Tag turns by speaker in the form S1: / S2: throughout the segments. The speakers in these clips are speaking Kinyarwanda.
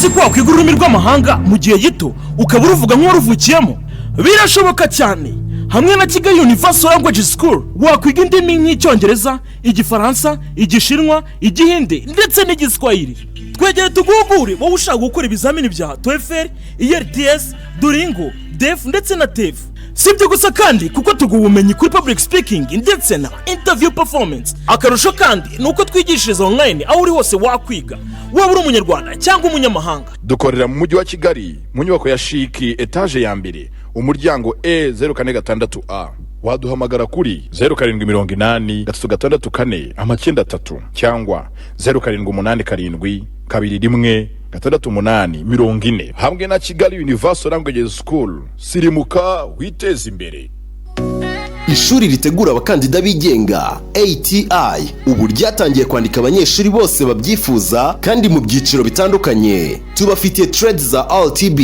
S1: uzi ko wakwiga ururimi rw'amahanga mu gihe gito ukaba uruvuga nk'uruvukiyemo? Birashoboka cyane. Hamwe na Kigali Universal Language School wakwiga indimi nk'icyongereza, igifaransa, igishinwa, igihinde ndetse n'igiswahili. Twegere tugugure wowe ushaka gukora ibizamini bya TOEFL, IELTS, Duolingo, DEF ndetse na TEF. Sibyo gusa kandi kuko tuguha ubumenyi kuri public speaking ndetse na interview performance. Akarusho kandi nuko twigishiriza online aho uri hose wakwiga, waba uri umunyarwanda cyangwa umunyamahanga.
S2: Dukorera mu mujyi wa Kigali mu nyubako ya Shiki etage ya mbere, umuryango E046A. Waduhamagara kuri 0780 364 963 cyangwa 0787 21 688 hamwe na Kigali Universal Language School. Sirimuka witeze imbere.
S3: Ishuri ritegura abakandida bigenga ATI ubu ryatangiye kwandika abanyeshuri bose babyifuza kandi mu byiciro bitandukanye. Tubafitiye trades za RTB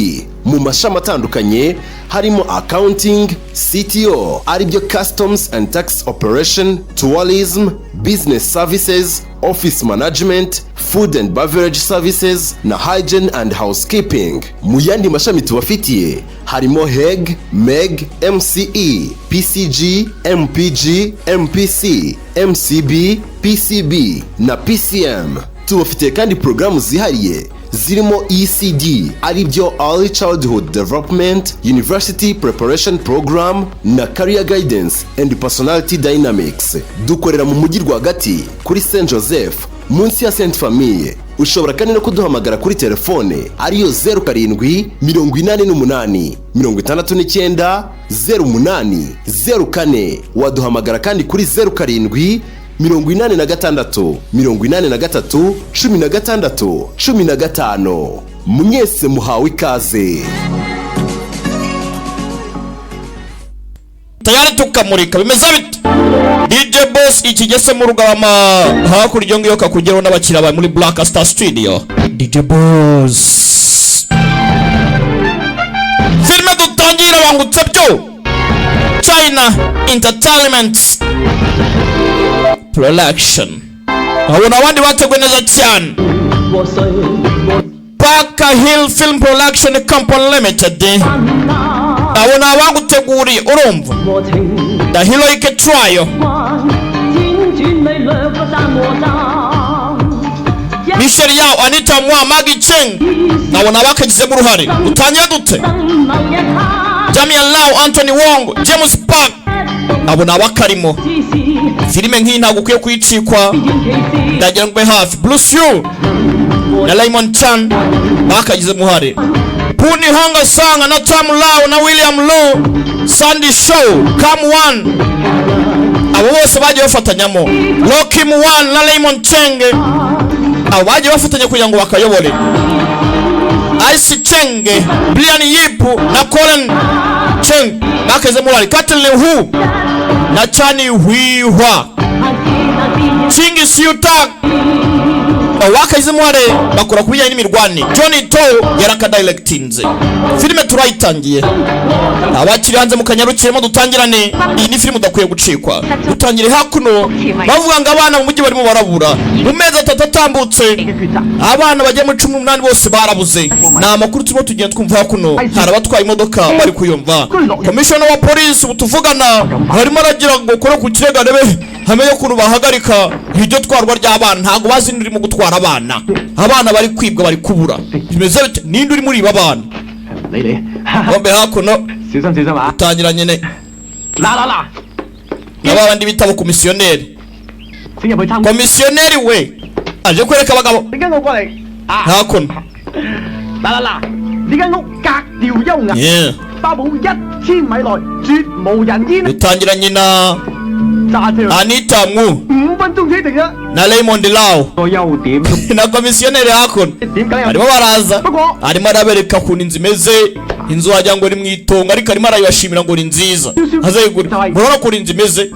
S3: mu mashami atandukanye harimo accounting, CTO aribyo customs and tax operation, tourism, business services, office management, food and beverage services na hygiene and housekeeping. Mu yandi mashami tubafitiye harimo HEG, MEG, MCE, PCG, MPG, MPC, MCB, PCB na PCM. Tubafitiye kandi programu zihariye zirimo ECD aribyo Early Childhood Development, University Preparation Program na Career Guidance and Personality Dynamics. Dukorera mu mujyi rwagati kuri Saint Joseph munsi ya Saint Famille. Ushobora kandi no kuduhamagara kuri telefone ariyo 0788 69 0804. Waduhamagara kandi kuri 07 86 83 16 15. Mwese muhawe ikaze.
S4: Tayari tukamurika bimeze bite? DJ Boss ikigese mu rugama hakurya ngiyo kakugeraho n'abakira bawe muri Black Star Studio. DJ Boss filme dutangira bangutse byo China Entertainment Production. Abona abandi bateguye neza cyane. Parker Hill Film Production Company Limited. Abona abanguteguriye urumva The Heroic Trial. Michelle Yao, Anita Mwa, Maggie Cheng. Abona bakagize mu ruhare. Utangira dute? Jamie Lau, Anthony Wong, James Park. Abona abakarimo. Filime nk'iyi ntabwo ukwiye kuyicikwa. Ndagira ngo hafi Bruce Yu na Raymond Chan bakagize muhare. Puni Hanga Sanga na Tam Lau na William Lu, Sandy Show, Cam One. Abo bose bagiye bafatanyamo. Rocky Muwan na Raymond Cheng. Abo bagiye bafatanya kugira ngo bakayobore. Ice Cheng, Brian Yipu na Colin Cheng bakagize muhare. Kathleen Hu na Chani Huihua, Chingi Siutak wakagize muhare bakora kubijyanye n'imirwani. Johnny To yarakadirectinze. Filime turayitangiye. Abakiri hanze mu kanyarukiremo dutangirane. Iyi ni filime udakwiye gucikwa. Dutangire hakuno bavuga ngo abana mu mujyi barimo barabura. Mu mezi 3 atambutse abana bajya mu 18 bose barabuze. Na amakuru turimo tugenda twumva hakuno hari abatwaye imodoka bari kuyumva. Commissioner wa police butuvugana harimo aragira ngo kore ku kirega rebe hamenye ukuntu bahagarika iryo twarwa ry'abana. Ntago bazi ndurimo gutwara abana. Abana bari kwibwa bari kubura. Bimeze bite? Ninde uri muri babana? Bombe hakuno utangira nyene n'abandi bitabo komisiyoneri. Komisiyoneri we aje kwereka abagabo hakuno. Utangira nyina Anita Mu na Raymond Lau na komisiyoneri hakuno. Arimo baraza arimo arabereka kuntu inzu imeze. Inzu wajya ngo ni mwitonga ariko arimo arayibashimira ngo ni nziza. Azayigura murabona ko inzu imeze.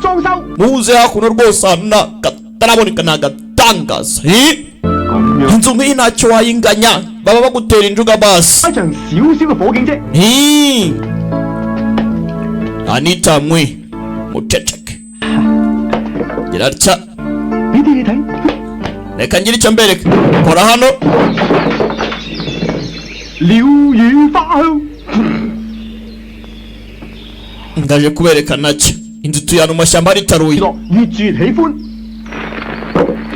S4: Muze hakuno rwose na kataraboneka nagatangaza. Inzu nk'iyi ntacyo wayinganya baba bagutera injuga basi. Anita Mwe muceceke Gerarcha reka ngira icyo mbereka. Kora hano
S5: 鳥語花香。
S4: ndaje kubereka nacyo inzu tuyana mu mashyamba aritaruye
S5: 越住越喜歡。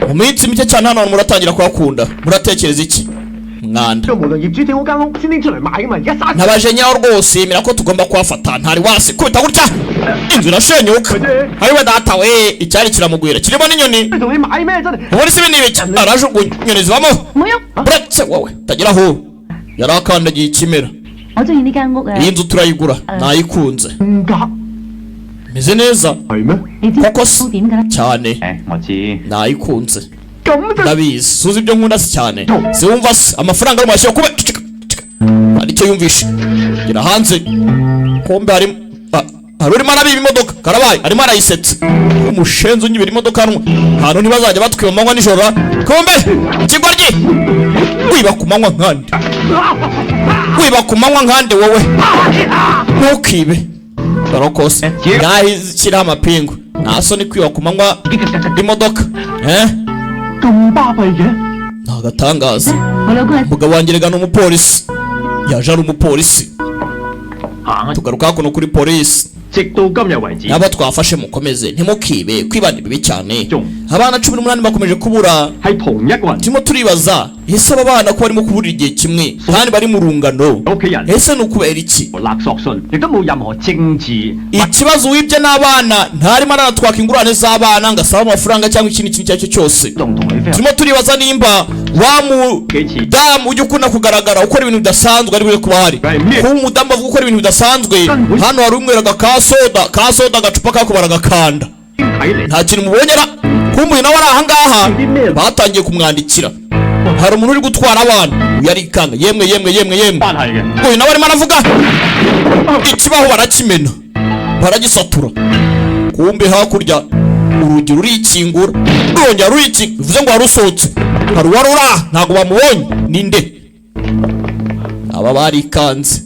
S4: mu minsi mike cyane hano muratangira kuhakunda muratekereza iki mwanda
S5: 無良業主整好間屋先拎出嚟賣㗎嘛，而家嘥。
S4: nabaje nyaho rwose yemera ko tugomba kuhafata ntari wasi kubita gutya inzu irashenyuka ariwe data we icyari kiramugwira kirimo n'inyoni
S5: 同你買咩真係？
S4: ubundi si ibindi biki arajugunya inyoni zibamo buretse wowe utagira aho yari akandagiye ikimera
S6: 我中意呢間屋啊！
S4: iyi nzu turayigura nayikunze
S5: 唔夾
S4: meze neza
S5: 係咩？
S6: 你知
S4: koko se
S6: 鋪點㗎啦？
S4: cyane
S5: 我知。
S4: nayikunze
S5: 咁就
S4: ndabizi suzi ibyo nkunda si cyane siwumva se amafaranga ari mashyira kuba aricyo yumvishe gira hanze kombe harimo hari urimo arabiba imodoka karabaye arimo arayisetsa umushenzi unyibira imodoka hano ahantu ntibazajya batwiba amanywa nijoro kombe ikigoryi wiba ku manywa nkande wiba ku manywa nkande wowe ntukibe barokose yahise amapingu nta soni kwiba ku manywa imodoka
S5: 咁巴閉嘅。
S4: ntagatangaza
S6: 我老公係
S4: umugabo wanjye regana umupolisi yaje ari umupolisi
S5: 行啊！
S4: tugaruka hakuno kuri polisi
S5: 直到今日為止。
S4: n'abo twafashe mukomeze ntimukibe kwibana bibi cyane
S5: Jom.
S4: abana 18 bakomeje kubura
S5: 係同一個人。
S4: turimo turibaza ese aba bana ko barimo kuburira igihe kimwe kandi bari mu rungano
S5: 屋企人
S4: ese ni ukubera iki
S5: 勒索信，亦都冇任何政治。
S4: ikibazo wibye n'abana ntarimo aranatwaka ingurane z'abana ngo asabe amafaranga cyangwa ikindi kintu icyo ari cyo cyose
S5: 仲同你 friend
S4: turimo turibaza nimba wa mudamu ujya ukunda kugaragara ukora ibintu bidasanzwe ari buri kuba hari kuba umudamu avuga ukora ibintu bidasanzwe hano hari umweraga ka soda agacupa kakubara agakanda
S5: 睇嚟
S4: nta kintu mubonyera kumbuye nawe ari ahangaha batangiye kumwandikira hari umuntu uri gutwara abana uyu arikanga yemwe
S5: 關係嘅。
S4: uyu nawe arimo aravuga ikibaho barakimena baragisatura kumbe hakurya urugi rurikingura rwongera rurikinga bivuze ngo warusohotse hari uwari uri aha ntabwo bamubonye ninde aba barikanze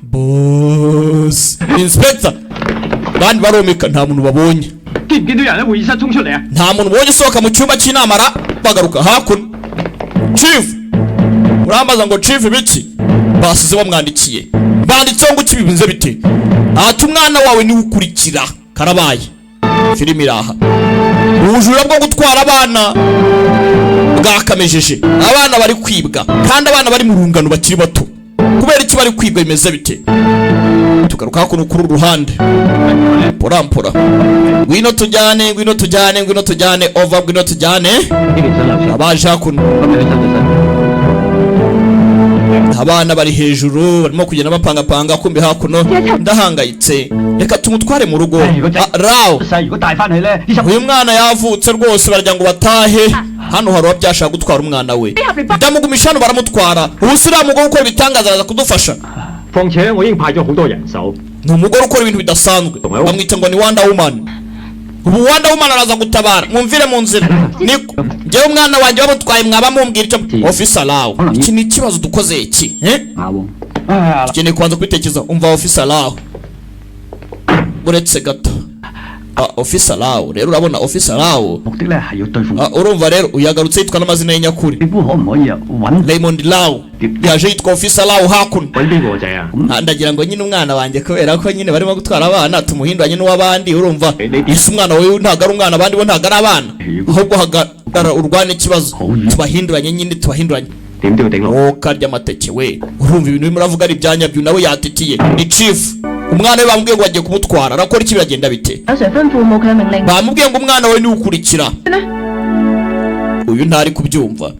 S4: boss inspector bandi baromeka nta muntu babonye
S5: 見唔見到人喺會議室衝出嚟啊？
S4: nta muntu ubonye usohoka mu cyumba cy'inama bagaruka hakuno chief urambaza ngo chief biki basize bamwandikiye banditseho ngo kibibize bite ati umwana wawe niwe ukurikira karabaye filimi iraha ubujura bwo gutwara abana bwakamejeje abana bari kwibwa kandi abana bari mu rungano bakiri bato kubera iki bari kwibwa bimeze bite tugaruka hakuno kuri uruhande porampora ngwino tujyane over ngwino tujyane
S5: 呢邊新樓
S4: abaje hakuno
S5: 咁你去新就新。
S4: abana bari hejuru barimo kugenda bapangapanga kumbi hakuno ndahangayitse reka tumutware mu rugo rawo
S5: 細如果帶翻去咧，呢
S4: uyu mwana yavutse rwose baragira ngo batahe hano hari uwabyashaka gutwara umwana we ndamugumisha hano baramutwara ubu si uriya mugore ukora ibitangaza araza kudufasha
S5: 況且我已經派咗好多人手。
S4: ni umugore ukora ibintu bidasanzwe bamwita ngo ni wanda woman ubu wanda woman araza gutabara mwumvire mu nzira niko njyewe umwana wanjye bamutwaye mwaba mumbwira icyo officer lawo iki ni ikibazo dukoze iki dukeneye kubanza kubitekereza umva officer lawo uretse gato officer lawo rero urabona officer lawo
S5: 目的咧係要對付。
S4: urumva rero uyagarutse yitwa n'amazina y'inyakuri
S5: 政府可唔可以啊揾
S4: Raymond Lawo yaje yitwa officer lawo hakuno
S5: 揾邊個仔啊？
S4: ndagira ngo nyine umwana wanjye kubera ko nyine barimo gutwara abana tumuhinduranye n'uw'abandi urumva ese umwana wawe ntabwo ari umwana abandi bo ntabwo ari abana ahubwo hagarara urwane ikibazo tubahinduranye nyine tubahinduranye
S5: 點都要頂落。
S4: wowe karya amateke we urumva ibintu urimo uravuga ari ibyanyabyo nawe yatitiye ni chief umwana we bamubwiye ngo bagiye kumutwara arakora iki biragenda bite
S6: 有誰吩咐冇佢嘅命令？
S4: bamubwiye ngo umwana we niwe ukurikira uyu ntari kubyumva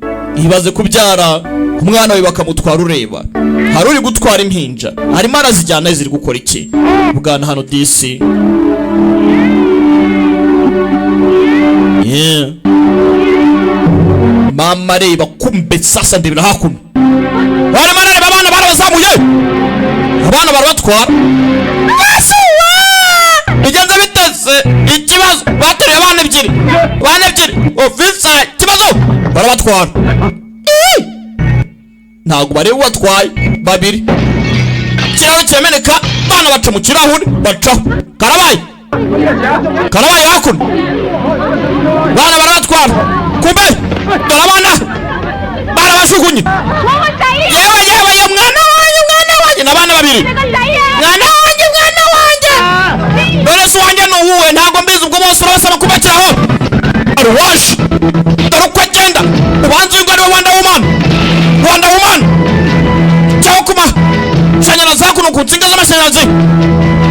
S4: ibaze kubyara umwana we bakamutwara ureba hari uri gutwara impinja arimo arazijyana ziri gukora iki bwana hano disi mama reba kumbe sasa ndebera hakuno barimo arareba abana barabazamuye abana barabatwara bigenze biteze ikibazo bateruye abana ebyiri ofisa ikibazo barabatwara ntabwo bareba ubatwaye babiri ikirahure kirameneka abana baca mu kirahure bacaho karabaye hakuno abana barabatwara kumbe dore abana barabashukunye yewe mwana babiri mwana wanjye none se wanjye nuwuwe ntabwo mbizi ubwo bose urabasaba kubakiraho arwaje dore uko agenda ubanza uyu ngari wa Wanda Woman cyangwa kuma shanyarazi hakuno ku nsinga z'amashanyarazi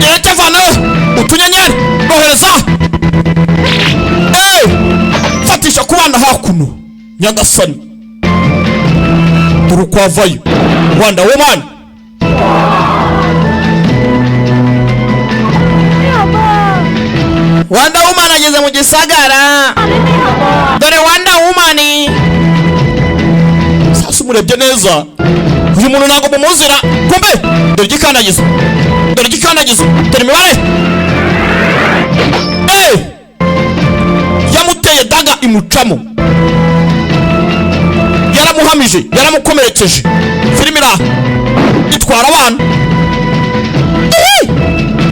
S4: yereke vanayo utunyenyeri rohereza fatisha ku bana hakuno nyagasani dore uko avayo Wanda Woman Wanda Woman ageze mu gisagara dore Wanda Woman sasa umurebye neza uyu muntu ntabwo mumuzira kumbe dore igikandagizo dore imibare yamuteye daga imucamo yaramuhamije yaramukomerekeje filime iraha itwara abana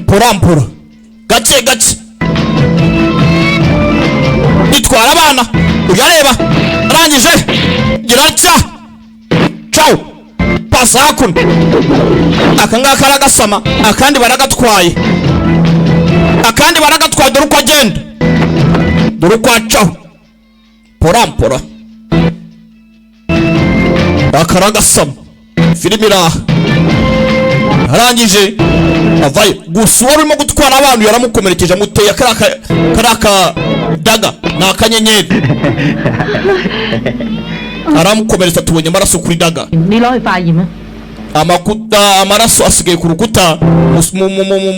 S4: porampora gake itwara abana uyareba arangije giratya ciao pasa hakuno akangaka aragasama akandi baragatwaye dore uko agenda dore uko acaho porampora akaragasama filime iraha arangije avayo gusa uwari urimo gutwara abantu yaramukomerekeje amuteye karaka daga na akanyenyeri aramukomeretsa tubonye amaraso kuri daga amaraso asigaye ku rukuta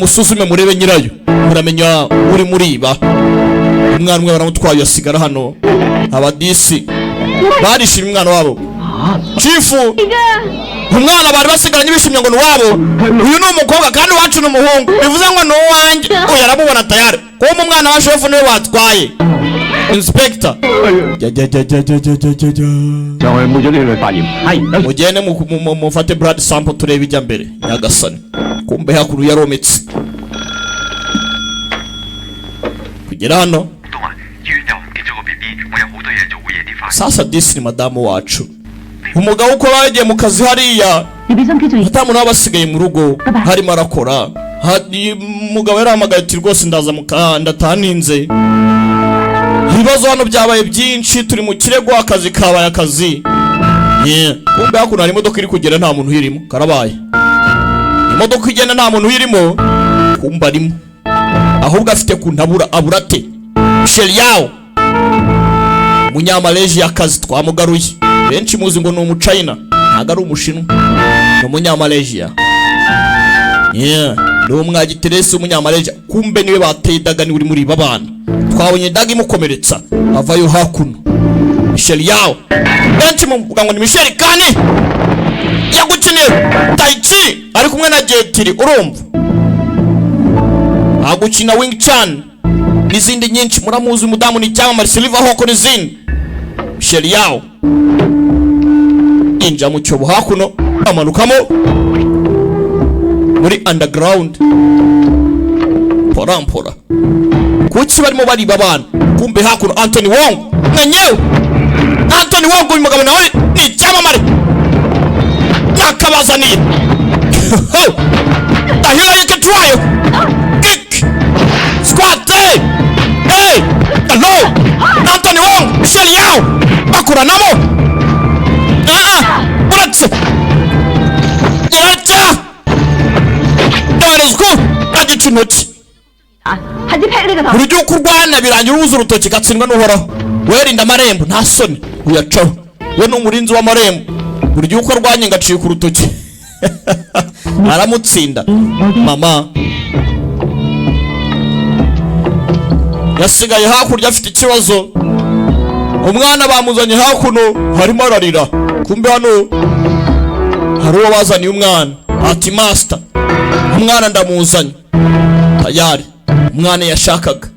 S4: musuzume murebe nyirayo muramenya uri muriba umwana umwe baramutwaye asigara hano abadisi barishimye umwana wabo chifu umwana bari basigaranye bishimye ngo nuwabo uyu ni umukobwa kandi wacu n'umuhungu bivuze ngo no wanjye uyu aramubona tayari kuba umwana wa shefu niwe watwaye inspector mugende mufate blood sample turebe ijya mbere nyagasani kumbe hakuru yarometse kugera hano sasa disi ni madamu wacu umugabo uko bagiye mu kazi hariya atamuntu abasigaye mu rugo harimo arakora umugabo yarahamagaye ati rwose ndaza ndataninze ibibazo hano byabaye byinshi turi mu kirego akazi kabaye akazi kumbe hakuno hari imodoka iri kugenda nta muntu uyirimo karabaye imodoka igenda nta muntu uyirimo kumbe arimo ahubwo afite kuntabura aburate sheri yawo umunyamaleji y'akazi twamugaruye benshi muzi ngo ni umuchina ntago ari umushinwa ni umunyamalejiya ni umwagiteresi w'umunyamalejiya kumbe niwe bateye daga ni uri muri babana twabonye daga imukomeretsa avayo hakuno Michel yawo benshi muvuga ngo ni Michel kane yagukiniye taichi ari kumwe na jetiri urumva agukina Wing Chun n'izindi nyinshi muramuzi umudamu ni cyangwa Silver Hawk n'izindi Michel yawo inja mu cyobo hakuno amanukamo muri underground porampora kuki barimo bariba abana kumbe hakuno Anthony Wong nanyewe Anthony Wong uyu mugabo nawe ni icyamamare nakabazaniye tahira yiketwayo kick squat hey hello Anthony Wong Michel yawo bakura nabo uratse yereta dorezgo agicinoti buryo kurwana birangira ubuze urutoki gatsindwa n'uhoraho werinda amarembo nta soni uyacaho we n'umurinzi w'amarembo buryo uko arwanye ngaciye ku rutoki aramutsinda mama yasigaye hakurya afite ikibazo umwana bamuzanye hakuno harimo ararira kumbe hano hari uwo bazaniye umwana ati master umwana ndamuzanye tayari umwana yashakaga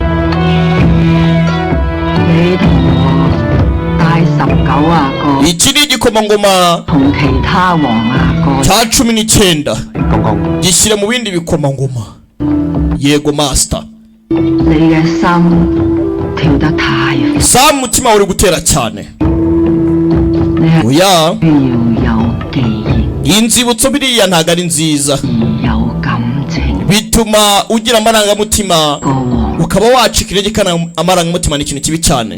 S4: iki ni igikomangoma cya 19 gishyire mu bindi bikomangoma yego master Sam mutima uri gutera cyane oya inzibutso biriya ntago ari nziza, bituma ugira amarangamutima ukaba wacika intege, kandi amarangamutima ni ikintu kibi cyane.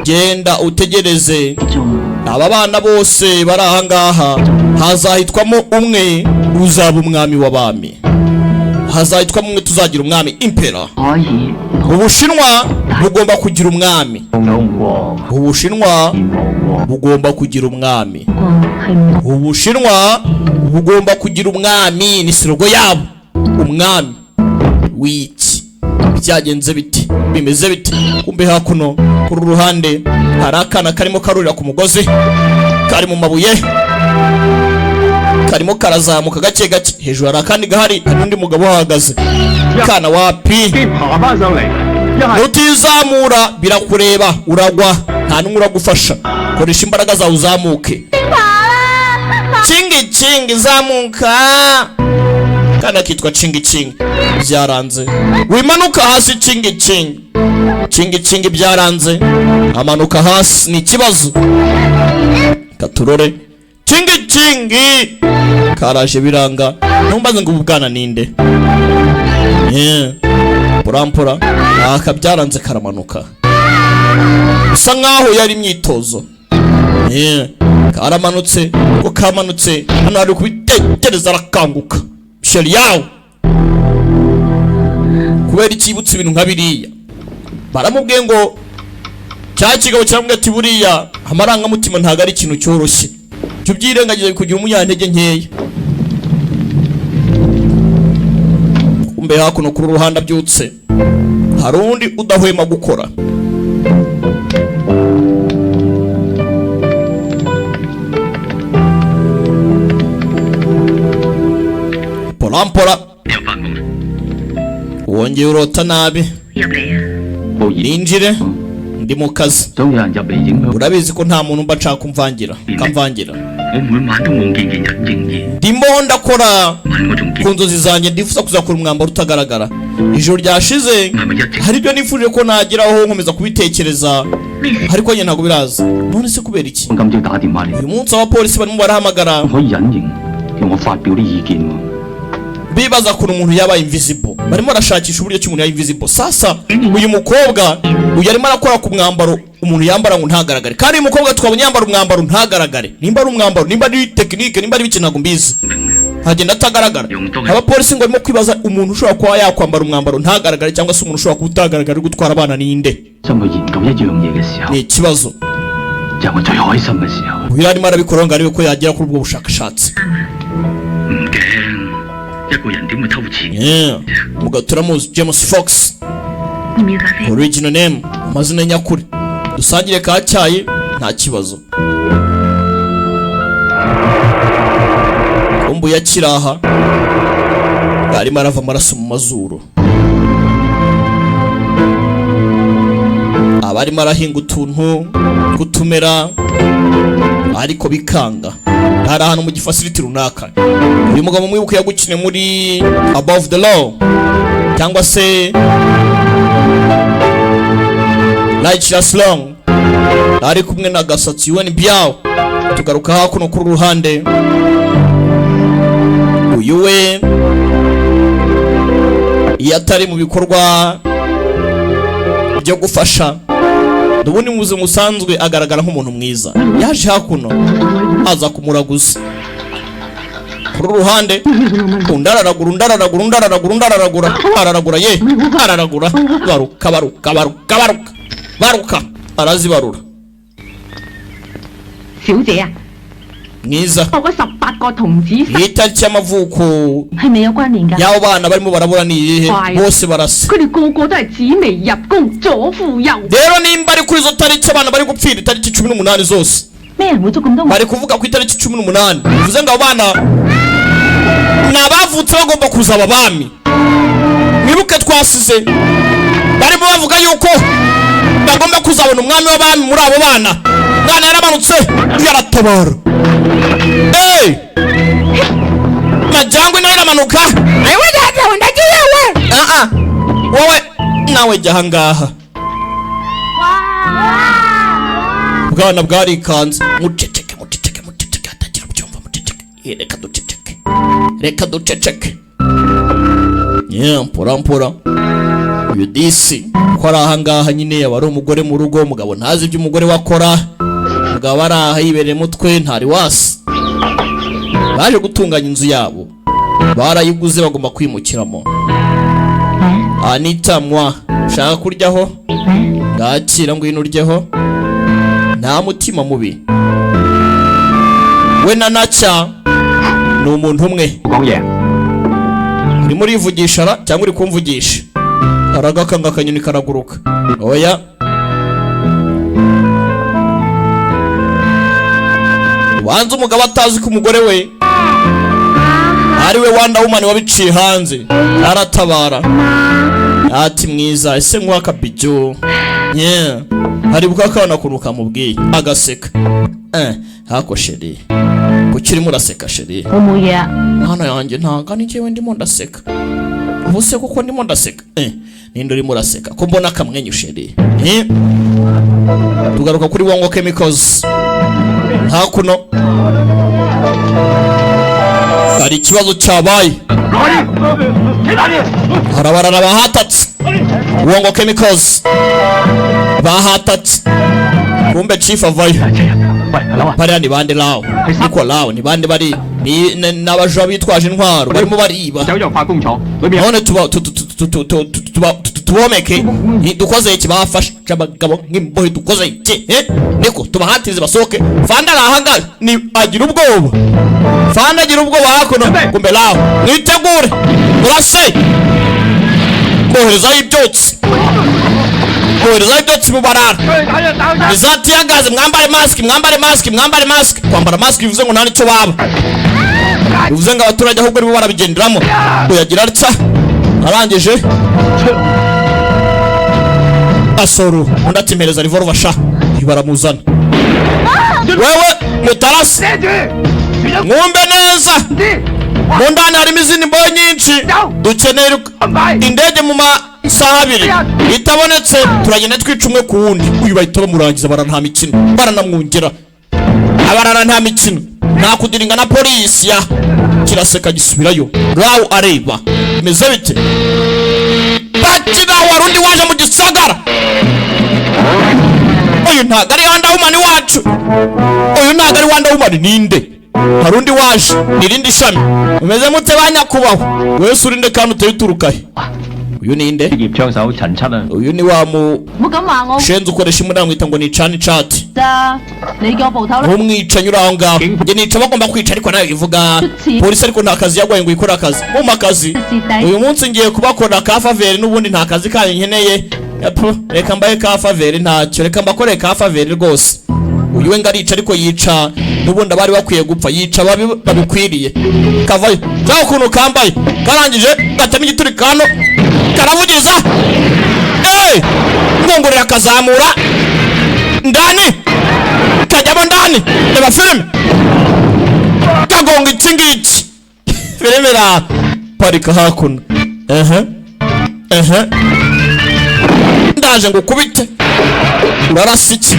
S4: Genda utegereze aba bana bose bari aha ngaha, hazahitwamo umwe uzaba umwami w'abami, hazahitwamo umwe tuzagira umwami impera. Ubushinwa bugomba kugira umwami, Ubushinwa bugomba kugira umwami, Ubushinwa bugomba kugira umwami, ni sirogo yabo, umwami w'iki. Byagenze biti, bimeze biti. Kumbe hakuno kuri ruhande hari akana karimo karurira ku mugozi, kari mu mabuye, karimo karazamuka gake gake. Hejuru hari akandi gahari, hari undi mugabo uhagaze. Kana wapi, utizamura birakureba, uragwa, nta n'umwe uragufasha. Koresha imbaraga zawe uzamuke. Chingi chingi zamuka. Kana kitwa chingi chingi byaranze, wimanuka hasi. Chingi chingi, chingi chingi byaranze, amanuka hasi, ni ikibazo. Katurore chingi chingi karaje biranga. Numbaze ngo ubwana ninde? Purampura akabyaranze karamanuka, usa nkaho yari imyitozo. Karamanutse, ko kamanutse hano ari kubitekereza, arakanguka. Sheri yawe kubera ikibutse ibintu nka biriya, baramubwiye ngo cya kigabo cyamwe ati buriya amarangamutima ntago ari ikintu cyoroshye, cyo byirengagize kugira umunyantege nkeya. Kumbe hakuno kuri ruhande abyutse, hari undi udahwema gukora. Porampora wongeye urota nabi. Ninjire, ndi mu kazi. Urabizi ko nta muntu mba nshaka kumvangira, kamvangira. Ndimo ndakora ku nzozi zanjye, ndifuza kuzakora umwambaro utagaragara. Ijoro ryashize hari ibyo nifuje ko nageraho, nkomeza kubitekereza, ariko nyine ntabwo biraza. None se kubera iki? Uyu munsi abapolisi barimo barahamagara, bibaza ko umuntu yaba invisible, barimo barashakisha uburyo cy'umuntu yaba invisible. Sasa uyu mukobwa uyu arimo arakora ku mwambaro umuntu yambara ngo ntagaragare, kandi uyu mukobwa twabonye yambara umwambaro ntagaragare. Nimba ari umwambaro, nimba ari technique, nimba ari biki ntabwo mbizi, hagenda atagaragara. Abapolisi ngo barimo kwibaza umuntu ushobora kuba yakwambara umwambaro ntagaragare, cyangwa se umuntu ushobora kuba utagaragara gutwara abana ninde. Ni ikibazo. Uyu arimo arabikora ngo arebe ko yagera kuri ubwo bushakashatsi. Mugaturamuzi James Fox, original name, amazina nyakuri. Dusangire ka cyayi nta kibazo. Umbu yakiraha arimo arava amaraso mu mazuru, abarimo arahinga utuntu kutumera, ariko bikanga. Hari ahantu mu gifasiliti runaka. Uyu mugabo mwibuke yagukine muri Above the Law cyangwa se Righteous Long, ari kumwe na Gasatsi we Byao. Tugaruka hakuno kuri ruhande, uyu we yatari mu bikorwa byo gufasha, ubundi muze musanzwe agaragara nk'umuntu mwiza. Yaje hakuno aza kumuraguza kuri ruhande, undararagura ye, araragura, baruka arazibarura. Mwiza, itariki y'amavuko y'abo bana barimo barabura ni iyihe? Bose barasa. Rero nimba ari kuri izo tariki abana bari gupfira itariki 18 zose, bari kuvuga ku itariki 18, bivuze ngo abo bana nabavutse bagomba kuzaba abami. Mwibuke twasize barimo bavuga yuko bagomba kuzabona umwami w'abami muri abo bana. Mwana yaramanutse yaratabara. Majangwe nawe yaramanuka. Ayiwe dada ndagiye we. Wowe nawe jya hangaha. Bwana bwari kanze. Muceceke atagira byumva muceceke. reka duceceke mpora uyu disi ko ari ahangaha nyine yaba ari umugore mu rugo, umugabo ntazi ibyo umugore wakora, umugabo ari aha yibereye mutwe ntari wasi. Baje gutunganya inzu yabo, barayiguze bagomba kwimukiramo. Anita mwa shaka kuryaho ngakira ngwino uryeho, nta mutima mubi. We na Nacya ni umuntu umwe. Uri muri vugisha cyangwa uri kumvugisha? Aragakanga akanyoni karaguruka. Oya, wanze umugabo atazi ko umugore we ari we Wonder Woman wabiciye hanze, aratabara ati mwiza ese nkwaka bijo hari bwakana kuruka mubwiye agaseka. Hako sheri kuki muraseka sheri?
S6: Umuya
S4: hano yanjye ntanga nikewe ndimo ndaseka. Ubuse kuko ndimo ndaseka ninde uri muraseka ko mbona kamwenyu sheri? Tugaruka kuri Wango Chemicals. Hakuno hari ikibazo cyabaye, harabarara bahatatse Wango Chemicals, bahatatse kumbe chief avayo. Bariya ni bande lao? Niko lao ni bande bari n'abajo bitwaje intwaro barimo bariba. None tubomeke dukoze iki bafasha abagabo nk'imbohe dukoze iki niko tubahatirize basoke. Fanda rahanga ni agira ubwoba, Fanda agira ubwoba hakuno kumbe lao. Mwitegure murase kohereza ibyotsi, kohereza ibyotsi mubarara izati yagaze. Mwambare mask, kwambara mask bivuze ngo nta nicyo baba, bivuze ngo abaturage ahubwo nibo barabigenderamo. Uyagira atya arangije asoro undi atimereza revolver sha baramuzana. Wewe mutarasi mwumve neza, mu ndani harimo izindi mbohe nyinshi, dukeneye indege mu masaha abiri, itabonetse turagenda twica umwe ku wundi. Uyu bahita bamurangiza, barana mikino, baranamwongera abarana nta mikino, nta kudiringa na polisi ya kiraseka gisubirayo. Raw areba meze bite bakira warundi waje mu gisagara. Uyu ntago ari Wonder Woman wacu, uyu ntago ari Wonder Woman. Ninde? Harundi waje nirindi shami. Umeze mute banyakubaho wese urinde kandi utayiturukahe. Uyu ninde? Uyu ni wa shenze ukoresha imbunda mwita ngo ni cani chat. Umwicanyi uraho ngaho. Nge nica bagomba kwica ariko nayo ivuga polisi ariko nta kazi yagwaye ngo ikora akazi. Mu makazi uyu munsi ngiye kubakorera ka faveri, n'ubundi nta kazi kanyu nkeneye. Reka mbaye ka faveri ntacyo, reka mbakore ka faveri rwose. Uyu we ngarica ariko yica n'ubundi abari bakwiye gupfa, yica babikwiriye. Kavayo cyangwa ukuntu kambaye karangije gatema igiturikano karavugiza ngongorera kazamura ndani kajyamo ndani reba filime kagonga iki ngiki filime ra parika hakuno. Ndaje ngo kubite barasiki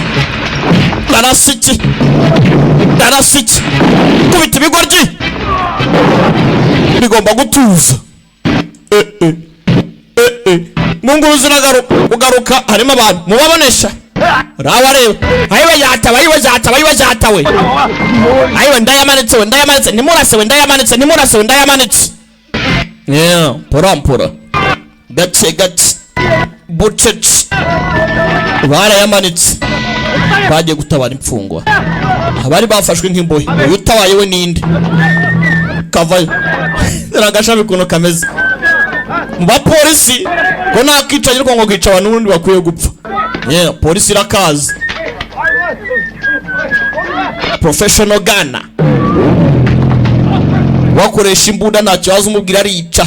S4: kubita ibigoryi bigomba gutuza. Mungu ugaruka harimo abantu mubabonesha rawa reba ayiwe yata we ayiwe ndayamanitse nimurase pora gace bucece barayamanitse bagiye gutabara imfungwa, abari bafashwe nk'imbohe. Uyu utabaye we ninde? Kavayo ragashami kuno kameze mu bapolisi ko nakica ariko ngo gica abantu n'undi bakwiye gupfa. Polisi irakaza professional gunner wakoresha imbunda ntacyo waza umubwira arica.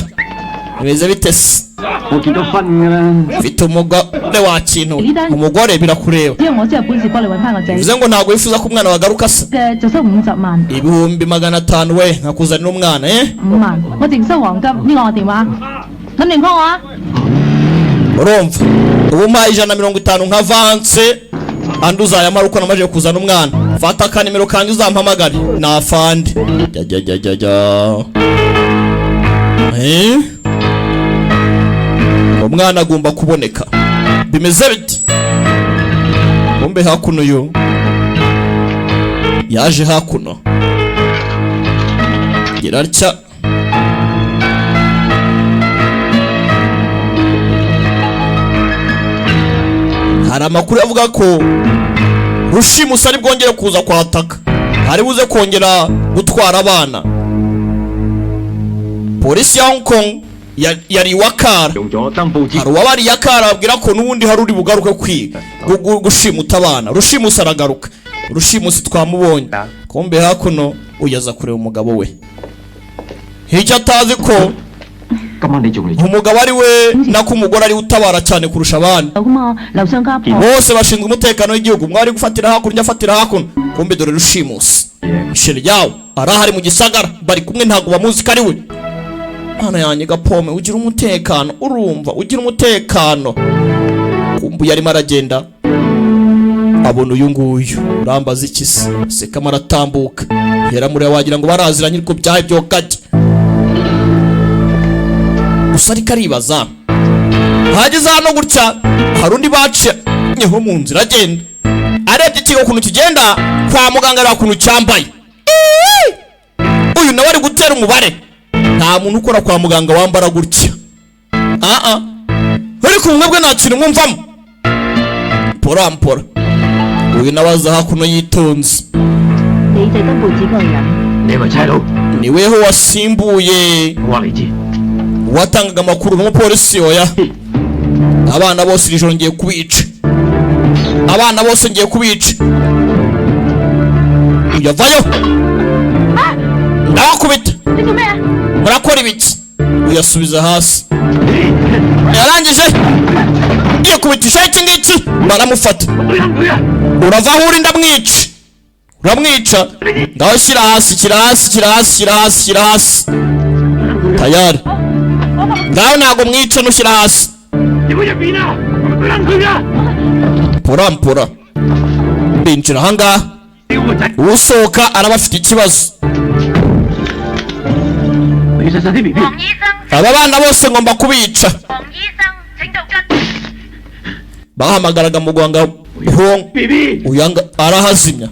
S4: Bimeze bitese mfite umugore wa kintu, umugore birakureba. Bivuze ngo ntabwo wifuza ko umwana wagaruka se? 500,000 we nkakuzanira umwana.
S6: 5萬，我淨收黃金，呢個我電話，諗定 call 我啊。
S4: urumva ubu mpa 150 nka avance andi uzayamara uko namaje kuzana umwana. fata akanimero kanjye uzampamagare nafande umwana agomba kuboneka bimeze biti bombe hakuno yo yaje hakuno girarya hari amakuru avuga ko Rushimusi ari bwongere kuza kwataka hari buze kongera gutwara abana polisi ya Hong Kong yari wakara hari uwabari yakara babwira ko n'ubundi hari uri bugaruke kwiga gushimuta abana Rushimusi aragaruka Rushimusi twamubonye kombe hakuno uyaza kureba umugabo we hirya atazi ko umugabo ari we nako umugore ari utabara cyane kurusha abandi bose bashinzwe umutekano w'igihugu mwari gufatira hakuno afatira hakuno kombe dore Rushimusi isheri yawo arahari mu gisagara bari kumwe ntago bamuzi kari we Mana yanjye gapome ugira umutekano urumva ugira umutekano kumbu yarimo aragenda abona uyu nguyu urambaza ikisi seka maratambuka hera muri wagira ngo baraziranye ariko byahe byo gake gusa ariko aribaza hageze hano gutya hari undi bace nyeho mu nzira agenda arebye ikigo kuntu kigenda kwa muganga ari kuntu cyambaye uyu nawe ari gutera umubare nta muntu ukora kwa muganga wambara gutya ariko mwebwe nta kintu mwumvamo mpora uyu nabaza hakuno yitonze niweho wasimbuye watangaga amakuru n'umupolisi oya abana bose iri joro ngiye kubica abana bose ngiye kubica uyavayo ndabakubita murakora ibiki uyasubiza hasi yarangije iyo kubitisha iki ngiki baramufata urava aho uri uramwica ngaho shyira hasi tayari ngaho ntago mwica nushyira hasi mpora binjira ahangaha usohoka araba afite ikibazo aba bana bose ngomba kubica bahamagaraga muganga uyanga arahazimya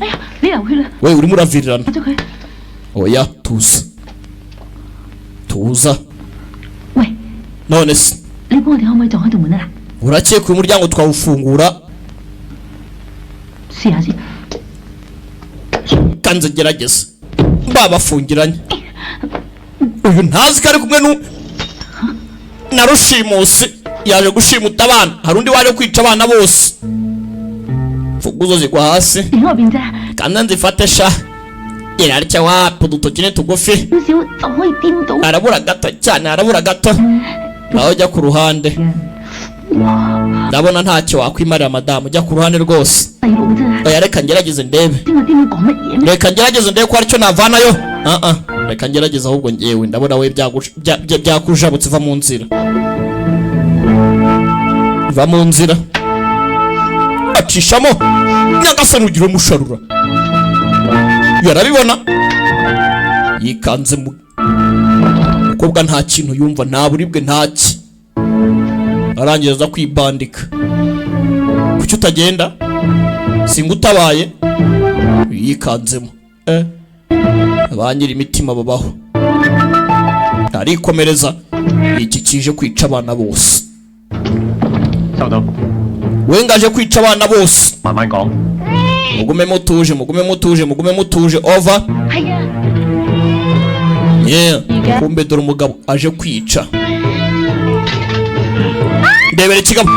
S4: we urimo uravirirana oya tuza none se urakeka uyu muryango twawufungura kanze gerageza babafungiranye uyu ntazi ko ari kumwe na Rushimusi yaje gushimuta abana hari undi waje kwica abana bose fuguzo zigwa hasi kandi nzifate sha irarya wapo dutokine tugufi arabura gato cyane arabura gato naho jya ku ruhande ndabona ntacyo wakwimarira madamu jya ku ruhande rwose reka ngerageze ndebe ko aricyo navanayo reka ngerageze ahubwo ngewe ndabona we byakujabutse va mu nzira acishamo nyagasani ugira umusharura yarabibona yikanze umukobwa nta kintu yumva nta buribwe ntaki arangiza kwibandika kuki utagenda singutabaye yikanzemo abanyiri imitima babaho arikomereza iki kije kwica abana bose wengaje kwica abana bose mugume mutuje over kumbe dore umugabo aje kwica ndebere ikigabo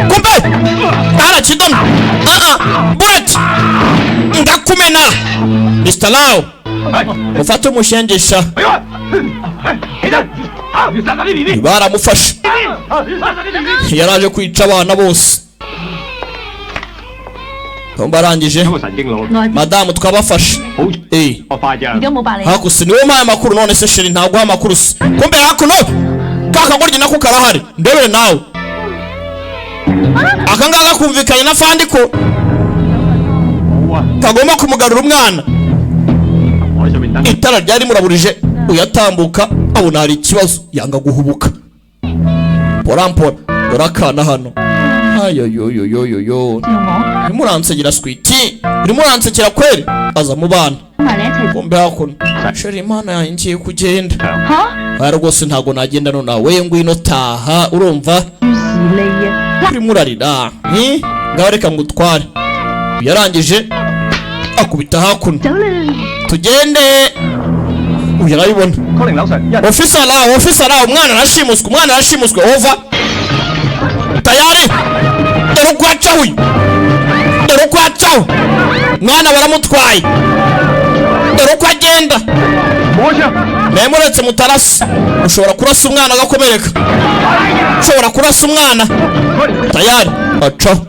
S4: kumbe arakidona bullet ndakumena Mr. Lau mufate umushengesha baramufashe yaraje kwica abana bose barangije madamu twabafashe hakusi niwe mpaye amakuru none se sheri ntaguha amakuru se kumbe hakuno kakagoryi nako karahari ndebere nawe akangaka kumvikanye na fandiko kagomba kumugarura umwana. Itara ryari muraburije uyatambuka abona hari ikibazo yanga guhubuka. Porampora urakana hano. Ayoyoyoyoyo. Nimuransekera sweetie. Nimuransekera kweli. Aza mu bana. Kumbe hakuno. Sheri Imana yangiye kugenda. Ha rwose ntago nagenda no nawe ngwino taha urumva. Uri murarira. Ngaho reka ngutware. Yarangije akubita hakuno. Tugende. Uyarayibona. Officer la umwana arashimuswe over. Tayari. Dore kwacaho. Mwana baramutwaye. Dore ko agenda. Nemuretse mutarasi. Ushobora kurasa umwana agakomereka. Ushobora kurasa umwana. Tayari. Acaho.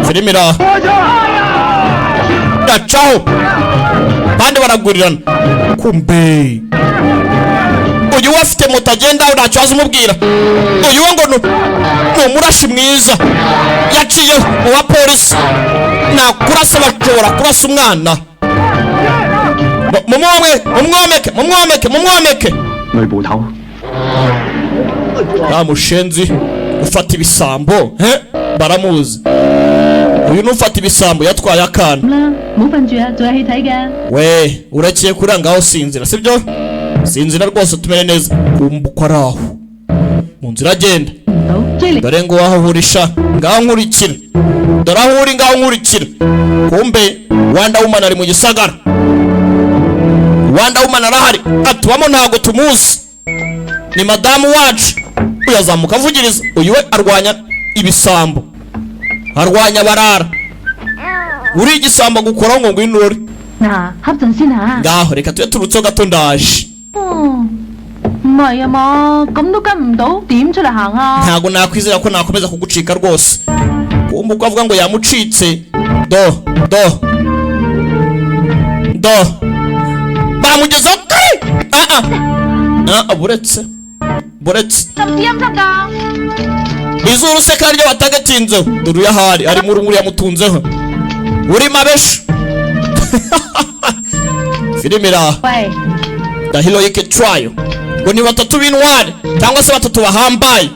S4: Firimira. Acaho. Bande baragurirana. Kumbe. Uyu wafite moto agenda ntacyo azumubwira. Uyu ngo no murashi mwiza. Yaciye mu wa polisi. Na kurasa bashobora kurasa umwana. Mumwomeke. Mushenzi ufata ibisambo baramuzi. Uyu nufata ibisambo yatwaye akana. We urakiye kurangaho sinzira sibyo? Sinzira rwose tumere neza. Kumbuka araho mu nzira agenda. Dore ngo wahurisha ngaho nkurikira. Dore aho uri ngaho nkurikira. Kumbe Wanda Woman ari mu gisagara. Wanda Woman arahari. Atubamo ntago tumuzi. Ni madamu wacu. Uyazamuka avugiriza. Uyu we arwanya ibisambo. Arwanya barara. Uri igisambo gukora ngo ngwinure. Ngaho reka tuye turutse gato ndaje. Ntago nakwizera ko nakomeza kugucika rwose. Kumbe uko avuga ngo yamucitse. Do. Bamugezaho buretse. Izuru se karyo batagatinzeho. Duru yahari ari muri muri yamutunzeho. Uri mabesha. Firimira. Dahilo yike trial. Ngo ni batatu b'intwari cyangwa se batatu bahambaye.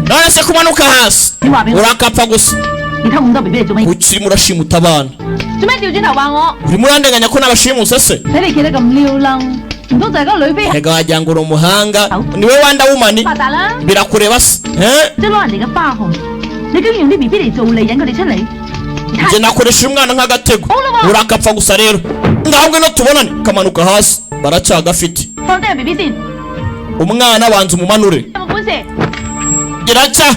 S4: None se kumanuka hasi. Urakapfa gusa. Ukiri murashimuta abana. Uri murandenganya ko nabashimuse se? Hega wagira ngo uri umuhanga. Niwe Wanda Woman. Birakureba se? Nje nakoresha umwana nk'agatego. Urakapfa gusa rero. Ngahubwe no tubonane kamanuka hasi. Baracaga afite. Umwana banza umumanure. Giraca.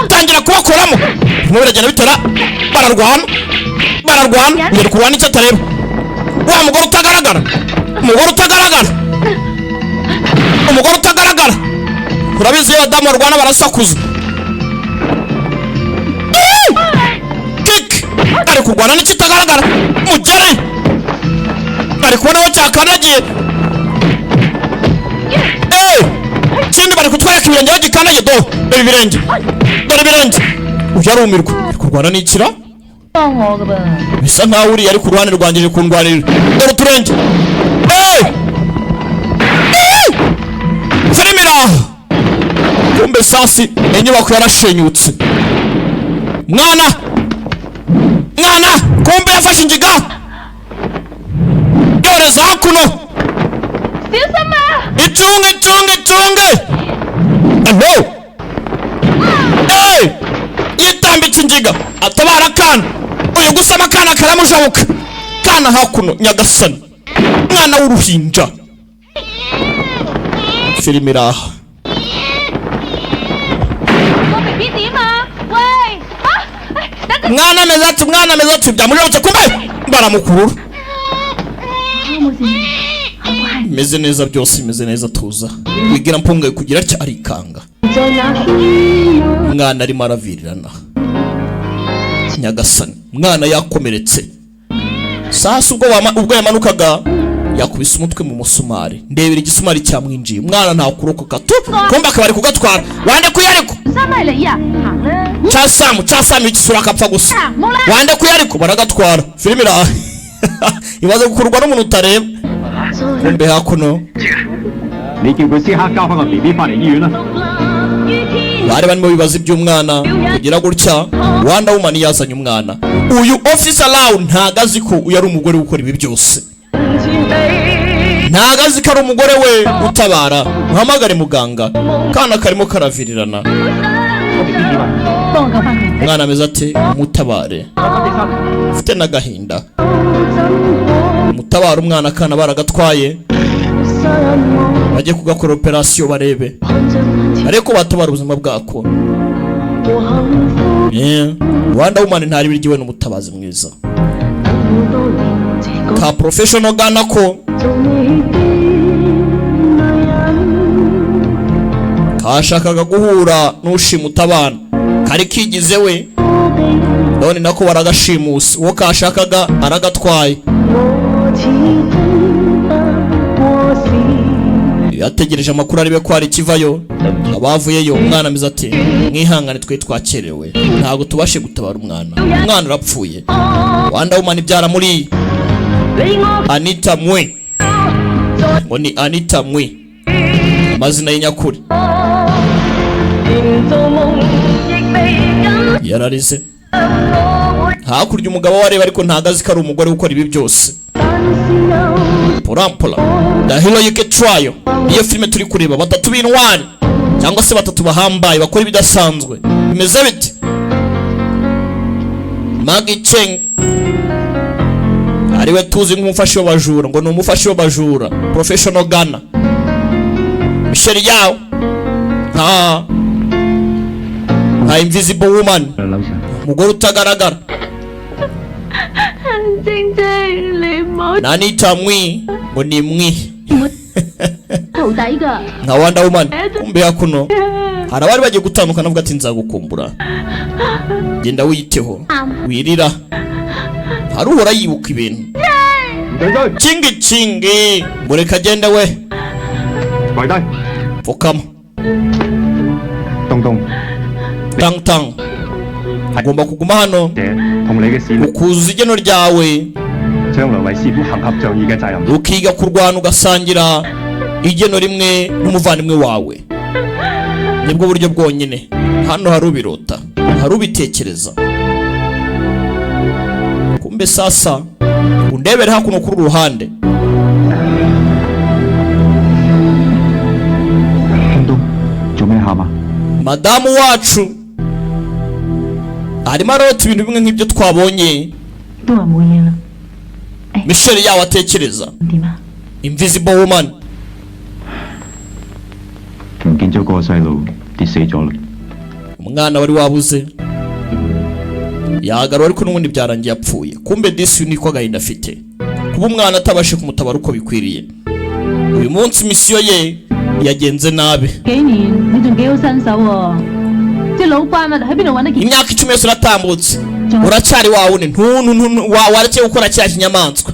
S4: Tangira kubakoramo. Mubiragenda bitora. Bararwana. Ngere kurwana icyo atareba. Wa mugore utagaragara. Urabizi iyo Adamu arwana barasakuza. Kick. Ari kurwana n'ikitagaragara. Mugere. Bari kubona we cyakanagiye. Kindi bari kutwereka ibirenge bagikanagiye dore ibirenge. Ujarumirwa. Kurwana n'ikira. Bisa nkaho uri yari kurwana rwangije kundwanira. Dore turenge. Firimira. Kumbe sasi inyubako yarashenyutse. Mwana kumbe yafashe ingiga. Yoreza hakuno. Icunge. Hello. Yitambitse ingiga. Atabara akana. Uyu gusama akana karamushabuka. Kana hakuno Nyagasani. Mwana w'uruhinja. Firimira. Mwana mezatsi byamujabutse kumbe baramukurura. Meze neza byose imeze neza tuza. Wigira mpunga kugira cyo arikanga. Mwana ari maravirirana. Nyagasani mwana yakomeretse. Sasa ubwo yamanukaga yakubise umutwe mu musumari. Ndebera igisumari cyamwinjiye. Umwana nta kurokoka tu. Kumba akabari kugatwara. Wande kuyariko. Casamu igisura akapfa gusa. Wande kuyariko baragatwara. Filime ira. Ibaze gukurwa n'umuntu utareba. Kumbe hakuno.
S5: 你叫佢即刻交翻個 BB 翻嚟醫院啦。
S4: bari barimo bibaza iby'umwana kugira gutya Rwanda woman yazanye umwana. Uyu officer Law ntagazi ko uyu ari umugore gukora ibi byose. Ntagazi ko ari umugore we utabara. Muhamagare muganga. Kana karimo karavirirana. Umwana ameze ate mutabare. Ufite n'agahinda. Mutabara umwana kana baragatwaye. Bajye kugakora operation barebe. Ariko batabara ubuzima bwako. Rwanda woman ntari birgiwe n'umutabazi mwiza. Ka professional gana ko. Kashakaga guhura n'ushimuta abana. Kari kigize we. None nako baragashimusi. Uwo kashakaga aragatwaye. Yategereje amakuru aribe ko ari kivayo. Abavuyeyo umwana amize ati mwihangane twe twakerewe. Ntago tubashe gutabara umwana. Umwana urapfuye. Rwanda woman ibyara muri Anita Mwe. Ngo ni Anita Mwe. Amazina y'inyakuri. Yararize. Hakurya umugabo wareba ariko ntagazi ko ari umugore gukora ibi byose. Porampola. The heroic trial. Iyo filime turi kureba batatu b'intwari cyangwa se batatu bahambaye bakora ibidasanzwe. Bimeze bite? Maggie Cheng ariwe tuzi nk'umufasha w'abajura, ngo ni umufasha w'abajura professional Ghana. Michelle Yao nka invisible woman, umugore utagaragara. Anita Mwe ngo ni mwi nka Rwanda woman. Kumbe yakuno hari abari bagiye gutandukana avuga ati nzagukumbura, genda wiyiteho wirira. Hari uhora yibuka ibintu kingi mureka agende we. Pfukama tang agomba kuguma hano ukuzuza igeno ryawe, ukiga kurwana ugasangira igeno rimwe n'umuvandimwe wawe. Nibwo buryo bwonyine. Hano hari ubirota, hari ubitekereza. Kumbe sasa undebere hakuno kuri ruhande. Madamu wacu arimo arota ibintu bimwe nk'ibyo twabonye. Michelle Yao atekereza. Invisible woman. Umwana wari wabuze yagaruwe ariko n'ubundi byarangiye apfuye. Kumbe disi niko agahinda afite kuba umwana atabashe kumutabara uko bikwiriye. Uyu munsi misiyo ye yagenze nabi. Imyaka 10 yose uratambutse uracyari wawe wareke gukora cya kinyamaswa.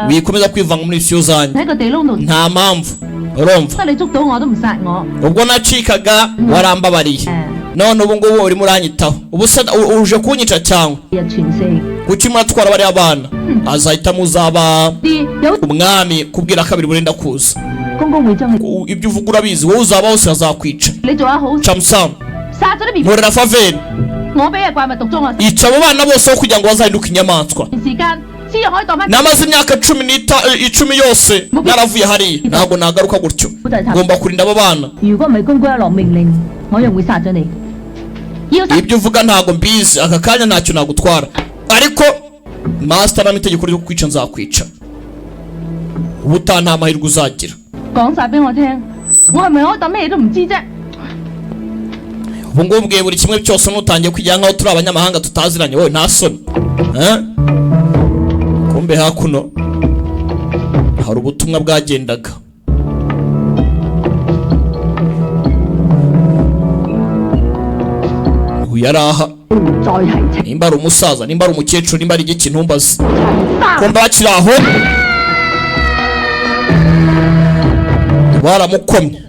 S4: Wikomeza kwivanga muri misiyo zanyu nta mpamvu. Urumva ubwo nacikaga warambabariye, none ubu ngubu urimo uranyitaho. Ubu se uje kunyica cyangwa kuki muratwara bari abana? Azahita muzaba umwami kubwira kabiri burenda kuza. Ibyo uvuga urabizi, wowe uzaba hose azakwica. Chamsam Murera faveli ica abo bana bose wo kugira ngo bazahinduke inyamaswa. Namaze imyaka 10 yose naravuye hariya, ntabwo nagaruka gutyo. Ngomba kurinda abo bana. Ibyo uvuga ntabwo mbizi, aka kanya ntacyo nagutwara, ariko master nami itegeko ryo kwica nzakwica. Ubuta nta mahirwe uzagira. Ubu ngubu bwe buri kimwe cyose nutangiye kujya nkaho turi abanyamahanga tutaziranye, wowe nta soni. Kumbe hakuno hari ubutumwa bwagendaga. Uyaraha nimba ari umusaza, nimba ari umukecuru, nimba ari igiki ntumbaze. Kumbe bakiraho baramukomye.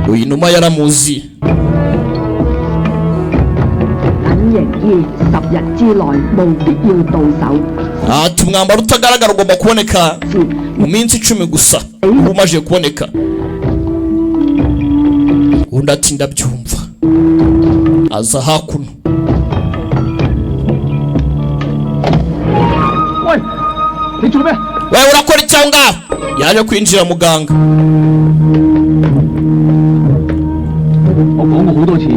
S4: Uyu numa yaramuzi.
S7: 隱形衣10日之內務必要到手。
S4: Ati umwambaro utagaragara ugomba kuboneka mu minsi 10 gusa. Umaje kuboneka. Undi ati ndabyumva. Aza hakuno.
S5: 喂，你做咩？
S4: Wewe urakora icyo ngaho? Yaje kwinjira muganga.
S5: 我講過好多次，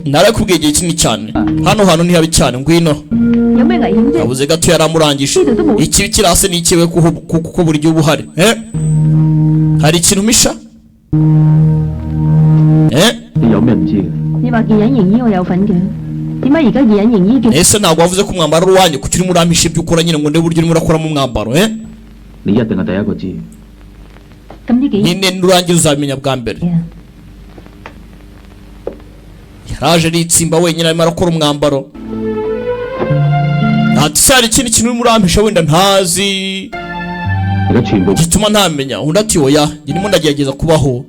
S4: Narakubwiye igihe kinini cyane. Hano hantu ntihabi cyane ngwino.
S6: 有咩危險啫？
S4: Abuze gato yaramurangije. Ikibi kirase ni ikiwe kuko buri gihe ubuhari. Hari ikintu misha?
S5: 你有咩唔知嘅？
S6: 你話件隱形衣我有份嘅，點解而家件隱形衣叫？
S4: Ese ntabwo wavuze ko umwambaro ari uwanyu kuko urimo urampisha ibyo ukora nyine ngo ndebe uburyo urimo urakoramo umwambaro.
S5: 你一定係第一個知。
S6: 咁呢件
S4: Nyine nurangira uzabimenya bwa mbere. Yaraje ritsimba wenyine arimo arakora umwambaro. Ati se hari ikindi kintu urimo urampisha wenda ntazi
S5: 而家全部
S4: gituma ntamenya. Undi ati oya ndimo ndagerageza kubaho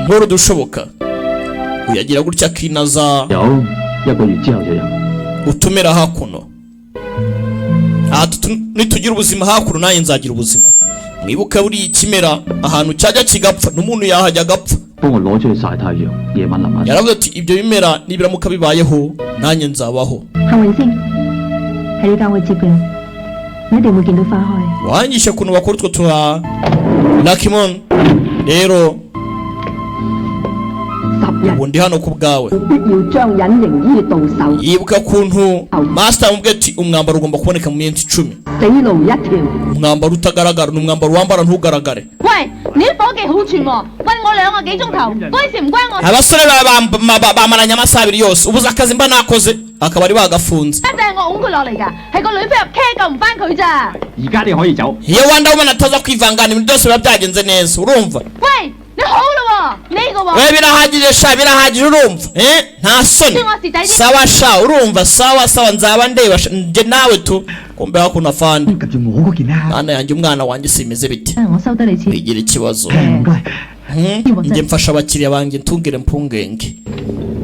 S4: nkuru dushoboka. Uyagira gutya kinaza
S5: 有1個月之後就有。
S4: utumera hakuno. Ati nitugira ubuzima hakuno nanjye nzagira ubuzima. Mwibuke buri ikimera ahantu cyajya kigapfa n'umuntu yahajya agapfa.
S5: 幫我攞出去曬太陽，夜晚淋下。
S4: Yaravuze ati ibyo bimera nibiramuka bibayeho nanjye nzabaho.
S6: 幸運星係你教我接嘅，你一定會見到花開。
S4: Wangisha kuntu bakora utwo tuha Lakimon rero
S7: 10日
S4: ubundi hano ku bwawe.
S7: 必要將隱形衣到手，
S4: Yibuka kuntu master amubwiye ati umwambaro ugomba kuboneka mu minsi 10.
S7: 死路一條。
S4: Umwambaro utagaragara n'umwambaro wambara ntugaragare.
S8: 喂，你啲伙計好串喎，問我2個幾鐘頭，嗰時唔關我。
S4: Abasore bamaranye amasaha 2 yose ubuze akazi mba nakoze akaba ari bagafunze.
S8: 一定係我拱佢落嚟㗎，係個女飛入 K 救唔翻佢咋。
S5: 而家你可以走。
S4: Iyo wanda woman ataza kwivangana ibintu byose biba byagenze neza urumva.
S8: 喂，你好啦喎，呢個喎。
S4: We birahagije sha birahagije urumva. Nta soni. Sawa sha urumva sawa nzaba ndeba nje nawe tu. Kumbe hakuno afande.
S5: 及住我嗰件啦。
S4: Ana yanjye umwana wanjye simeze bite.
S6: 我收得你錢。
S4: Bigira ikibazo.
S5: 唔該。
S4: Njye mfasha abakiriya banjye ntungire mpungenge.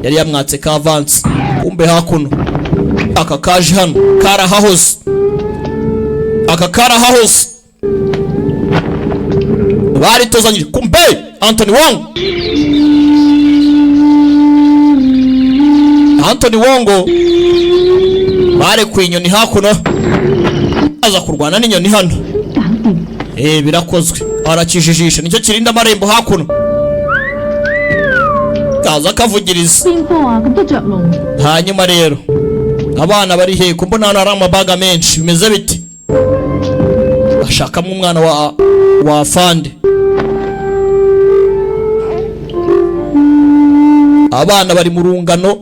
S4: Yari yamwatse ka avance. Kumbe hakuno. Aka kaje hano karahahoze. Aka karahahoze. Bari tozanyije kumbe Anthony Wongo bare ku inyoni hakuno aza kurwana n'inyoni hano. Birakozwe arakijijisha nicyo kirinda amarembo hakuno. Kaza kavugiriza.
S6: 邊科啊？咁多着龍。
S4: Hanyuma rero abana bari he kumbona hano hari amabaga menshi bimeze biti. Ashakamo umwana wa afande. Abana bari mu rungano.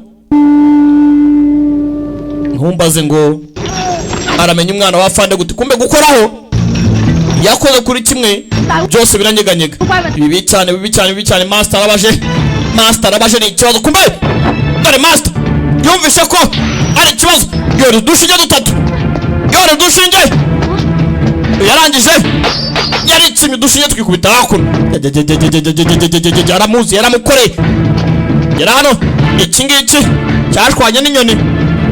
S4: Ntumbaze ngo aramenya umwana wa afande gute kumbe gukoraho yakoze kuri kimwe byose biranyeganyega. Bibi cyane master arabaje ni ikibazo kumbe dore master yumvishe ko ari ikibazo yore dushinge dutatu yarangije yari itsinye dushinge twikubita hakuno. Aramuzi yaramukoreye yari hano iki ngiki cyashwanye n'inyoni.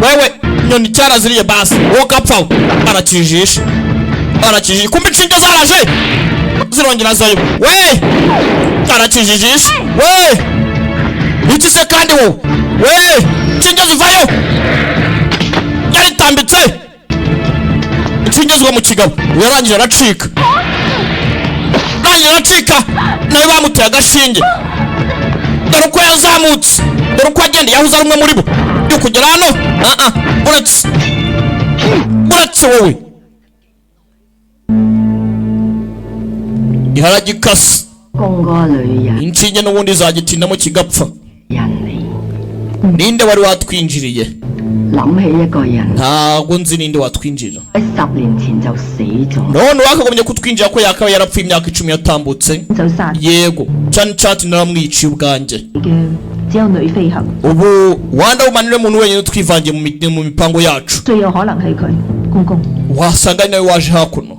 S4: Wewe nyoni cyaraziriye basi wowe kapfaho arakijisha kumbe inshinge zaraje zirongera zayo we arakijijisha we iki se kandi wowe we inshinge zivayo yaritambitse inshinge ziva mu kigabo yarangije aracika nawe bamuteye agashinge. Dore uko yazamutse dore uko agenda yahuza rumwe muri bo yo kugera hano. Uretse wowe iharagikase
S7: 公個女人
S4: inshinge n'ubundi zagitindamo kigapfa.
S7: 嚟，
S4: Ninde wari watwinjiriye?
S7: 諗起一個人
S4: Ntabwo nzi ninde watwinjirira.
S7: 喺10年前就死咗，
S4: None wakagombye kutwinjira ko yakaba yarapfuye imyaka 10 yatambutse.
S6: 就殺
S4: Yego cyane cyane naramwiciye ubwanjye.
S6: 嘅只有女飛行，
S4: Ubu wanda woman niwe muntu wenyine twivangiye mu mipango yacu.
S6: 最有可能係佢公公。
S4: wasanga nawe waje hakuno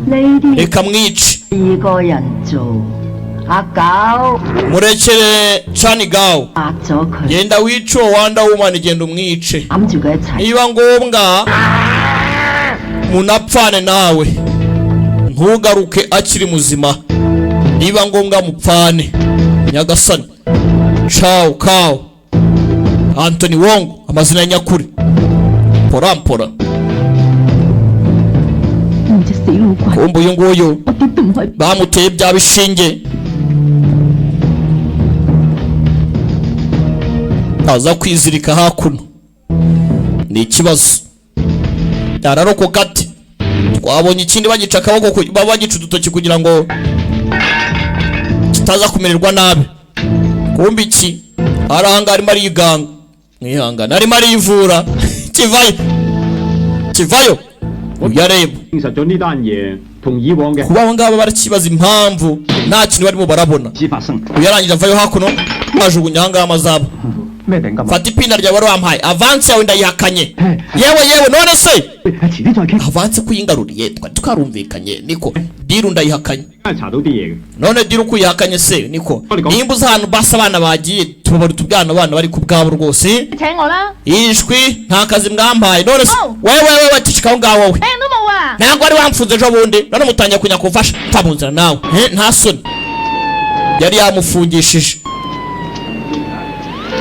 S4: reka mwice
S7: 2個人做阿狗
S4: murekere Chani Gao
S7: 壓咗佢
S4: genda wice uwo Wonder Woman genda umwice
S7: 攬住佢一齊
S4: niba ngombwa munapfane nawe ntugaruke akiri muzima niba ngombwa mupfane nyagasani Chao Kao Anthony Wong amazina ya nyakuri porampora
S6: 唔隻死老鬼，
S4: kumbu uyu nguyu
S6: 我點都唔可以
S4: bamuteye bya bishinge aza kwizirika hakuno ni ikibazo yararokoka ati twabonye ikindi bagica akaboko bagica udutoki kugira ngo kitaza kumererwa nabi kumbi iki arahanga arimo ariganga mwihangana arimo arivura kivayo uyareba
S5: 證實咗呢單嘢同以往嘅
S4: kuba abo ngabo barakibaza impamvu nta kintu barimo barabona
S5: 只發生
S4: uyarangiza avayo hakuno bajugunya aha ngaha amazaba
S5: 咩定金？
S4: fata ipinda ryawe wari wampaye avansi yawe ndayihakanye yewe none se
S5: 遲啲再傾，
S4: avansi kuyingaruriye twari twarumvikanye niko diru ndayihakanye
S5: 真係查到啲嘢嘅。
S4: none diru kuyihakanye se niko nimba uzi ahantu basa abana bagiye tubabara utubwana abana bari ku bwabo rwose
S8: 請我啦，
S4: yishwi nta kazi mwampaye none se
S8: Oh.
S4: wewe cicika aho ngaho wowe
S8: 病都冇啊！
S4: ntabwo wari wamfunze ejo bundi none mutangiye kunya kumfasha mva mu nzira nawe nta soni yari yamufungishije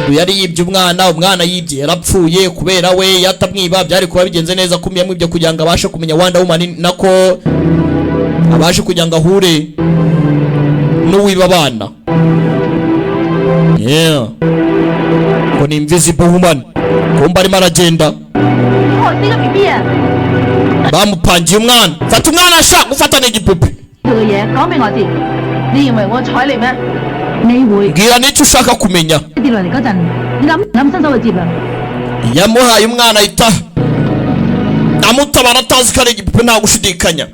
S4: ngo yari yibye umwana yibye yarapfuye kubera we yatamwiba byari kuba bigenze neza kumiyemo ibyo kugira ngo abashe kumenya Wonder Woman nako abashe kugira ngo ahure n'uwiba abana ngo ni Invisible Woman kumba arimo aragenda
S8: 害死個 B B 啊！
S4: bamupangiye umwana fata umwana ashaka gufata n'igipupe
S8: 佢嘅嘢講俾我知，你認為我睬你咩？
S6: 你會
S4: mbwira n'icyo ushaka kumenya
S6: 跌落嚟嗰陣，你諗伸手去接啊？
S4: yamuhaye umwana ahita amutabara atazi ko ari igipupe nta gushidikanya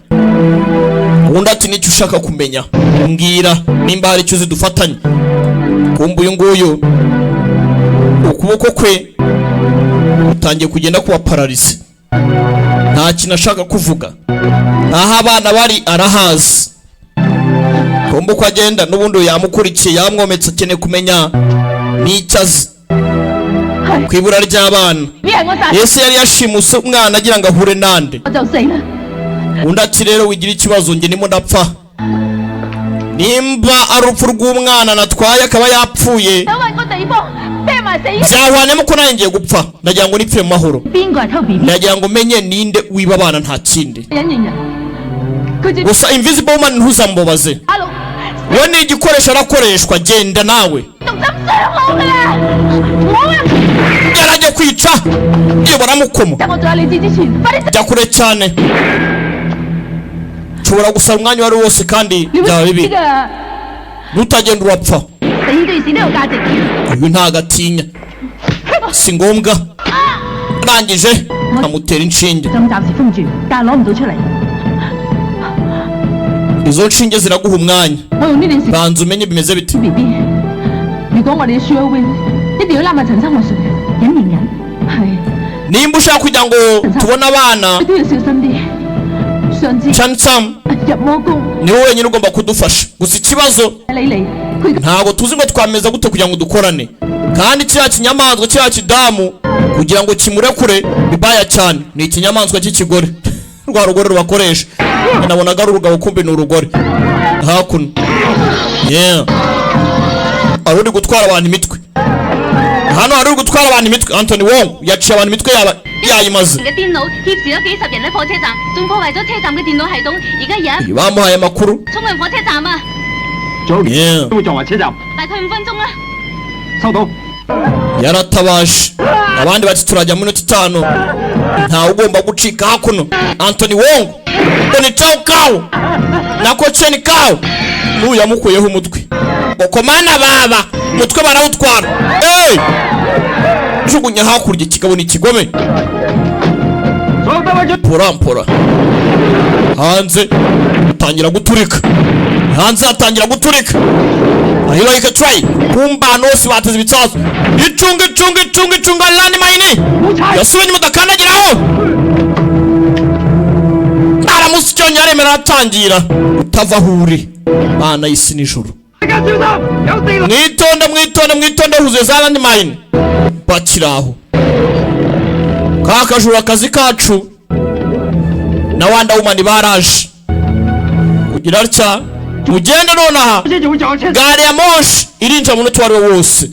S4: ubundi ati n'icyo ushaka kumenya mbwira nimba hari icyo uzi dufatanye kumva uyu nguyu ukuboko kwe utangiye kugenda kuba pararize nta kintu ashaka kuvuga aho abana bari arahazi kumva uko agenda n'ubundi yamukurikiye yamwometse akeneye kumenya n'icyo azi ku ibura ry'abana
S8: 你係我殺，
S4: Yesu yari yashimuse umwana agira ngo ahure nande
S8: 我就死啦！
S4: undi ati rero wigira ikibazo njye ndimo ndapfa nimba ari urupfu rw'umwana natwaye akaba yapfuye
S8: 想揾個地方啤埋死。
S4: byahwanyemo ko nanjye ngiye gupfa ndagira ngo nipfire mu mahoro
S6: 邊個係偷 B B？
S4: ndagira ngo menye ninde wiba abana nta kindi
S8: 隱形人，佢接
S4: gusa Invisible Woman ntuzamubabaze
S8: 阿六
S4: we ni igikoresho arakoreshwa genda nawe
S8: 毒針傷我㗎啦！我啊！
S4: yarajya kwica iyo baramukoma
S8: 在我做你知之前，快啲
S4: jya kure cyane nshobora gusaba umwanya uwo ari wo wose kandi
S8: 你
S4: byaba
S8: 會死
S4: bibi
S8: 㗎！
S4: ntutagenda urapfa
S8: 死對事都有價值。
S4: uyu ntagatinya si ngombwa arangije amutera inshinge
S6: 針暫時封住，但係攞唔到出嚟。
S4: izo nshinge ziraguha umwanya
S8: 我用呢件事
S4: banza umenye bimeze bite
S8: B B。如果我哋要輸咗 win，一定要拉埋陳生我水。
S6: 隱形人
S8: 係，
S4: nimba ushaka kugira ngo tubone abana
S8: 你都要小心啲。上次
S4: Chansam
S8: 入魔宮，
S4: ni wowe wenyine ugomba kudufasha gusa ikibazo
S8: 你嚟，佢
S4: ntabwo tuzi ngo twameza gute kugira ngo dukorane kandi kiriya kinyamaswa kiriya kidamu kugira ngo kimurekure bibaya cyane ni ikinyamaswa cy'ikigore rwa rugore rubakoresha nabonaga ari urugabo kumbe ni urugore hakuno ari uri gutwara abantu imitwe hano hari uri gutwara abantu imitwe Anthony Wong yaciye abantu imitwe yayimaze
S9: 嘅電腦挾持咗幾十人喺火車站，仲破壞咗車站嘅電腦系統。而家有一
S4: bamuhaye amakuru
S9: 衝去火車站啊！
S5: 早年都會撞壞車站，
S9: 大概5分鐘啦。
S5: 收到。
S4: yaratabaje abandi bati turajya mu minota 5 ntawe ugomba gucika hakuno Anthony Wong ni Chao Kao nako Cheni Kao n'uyu yamukuyeho umutwe komana baba umutwe barawutwara jugunya hakurya ikigabo ni ikigome porampora hanze atangira guturika ahiro yike try kumba nosi bateze ibitsazo icunga lani mayini yasubiye inyuma dakandagiraho abibonye aremera atangira utava huri mana y'isi n'ijuru. Mwitonde huzuye za landmine bakiraho kakajura akazi kacu na Wanda Woman baraje kugira atya mugende nonaha gare ya moshi irinja mu nutwari wose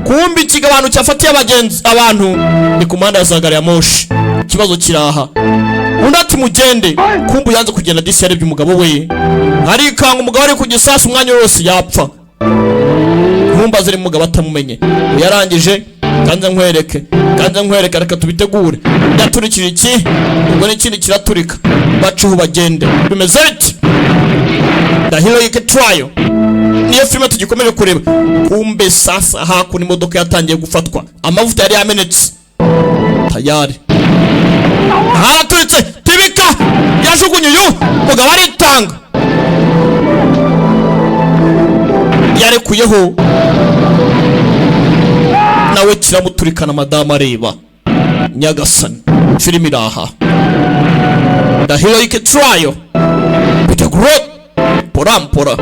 S4: kumbi kigabantu cyafatiye abagenzi abantu ni kumanda ya gare ya moshi kibazo kiraha undi ati mugende kumbu yanze kugenda disi yarebye umugabo we arikanga umugabo ari kugisasu umwanya wose yapfa kumba ziri umugabo atamumenye yarangije kanze nkwereke reka tubitegure yaturikira iki ubwo n'ikindi kiraturika bacuho bagende bimeze biti The Heroic Trial niyo filime tugikomeje kureba kumbe sasa hakuno imodoka yatangiye gufatwa amavuta yari yamenetse tayari haraturitse tibika yajugunye uyu mugabo aritanga yarekuyeho nawe kiramuturikana madamu areba nyagasani filime iraha The Heroic Trial biteguro porampora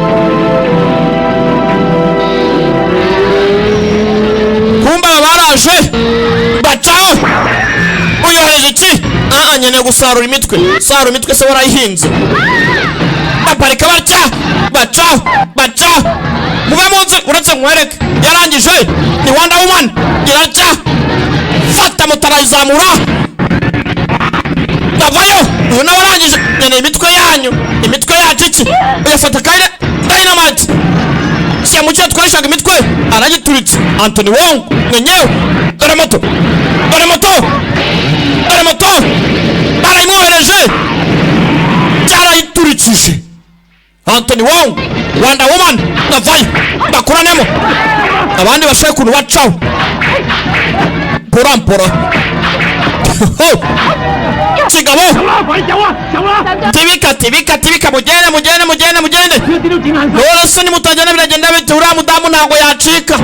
S4: kumba baraje bacaho uyoheje iki nyene gusarura imitwe se warayihinze aparika bacaho muve munsi uretse nkwereke yarangije ni Wanda Woman iraca fata mutarayizamura ndavayo uyu nawe arangije nyene imitwe yacu iki uyafata kaire dynamite siya mucyo twarishaga imitwe aragituritse Anthony Wong mwenyewe dore moto barayimwohereje cyarayiturikije Anthony Wong Wanda Woman ndavayo ndakuranemo abandi bashaka kuntu bacaho porampora kigabo tibika mugende none se nimutajyana biragenda bite uriya mudamu ntabwo yacika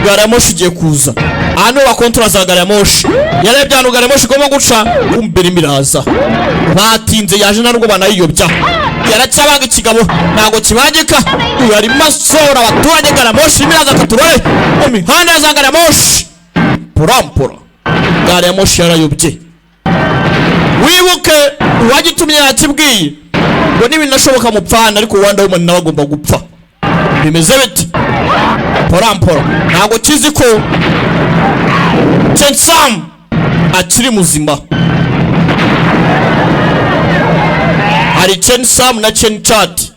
S4: gare ya moshi igiye kuza hano bakontora za gare ya moshi yarebye ahantu gare ya moshi igomba guca kumbere imiraza batinze yaje narwo banayiyobya yaracyabaga ikigabo ntabwo kibagika uyu arimo asohora abaturage gare ya moshi imiraza akaturore mu mihanda ya za gare ya moshi porampora gare ya moshi yarayobye wibuke uwagitumye yakibwiye ngo n'ibinashoboka mupfana ariko Wanda Woman nawe agomba gupfa bimeze biti porampora ntabwo kizi ko Chensam akiri muzima hari Chensam na Chenchat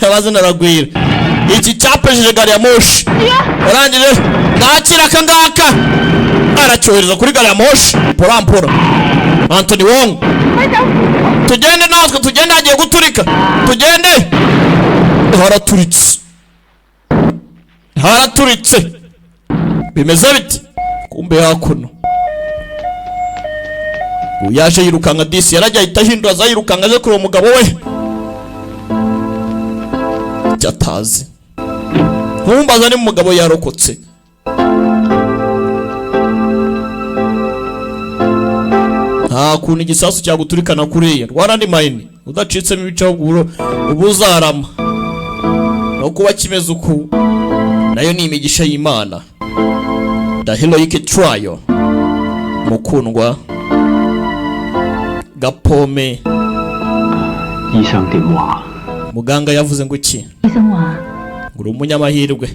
S4: abaze naragwira iki cyapejeje gare ya moshi arangije nakira kangaka aracyohereza kuri gare ya moshi porampora Anthony Wong tugende natwe tugende agiye guturika tugende haraturitse bimeze biti kumbe hakuno uyaje yirukanga disi yarajya itahindura za yirukanga ze kuri umugabo we cyatazi nkumbaza ni umugabo yarokotse kuntu igisasu cyaguturikana kuriya RWANDA udacitsemo ibice ubuzarama no kuba kimeze uku nayo ni imigisha y'Imana. The Heroic Trial mukundwa Gapome muganga yavuze ngo iki nguru umunyamahirwe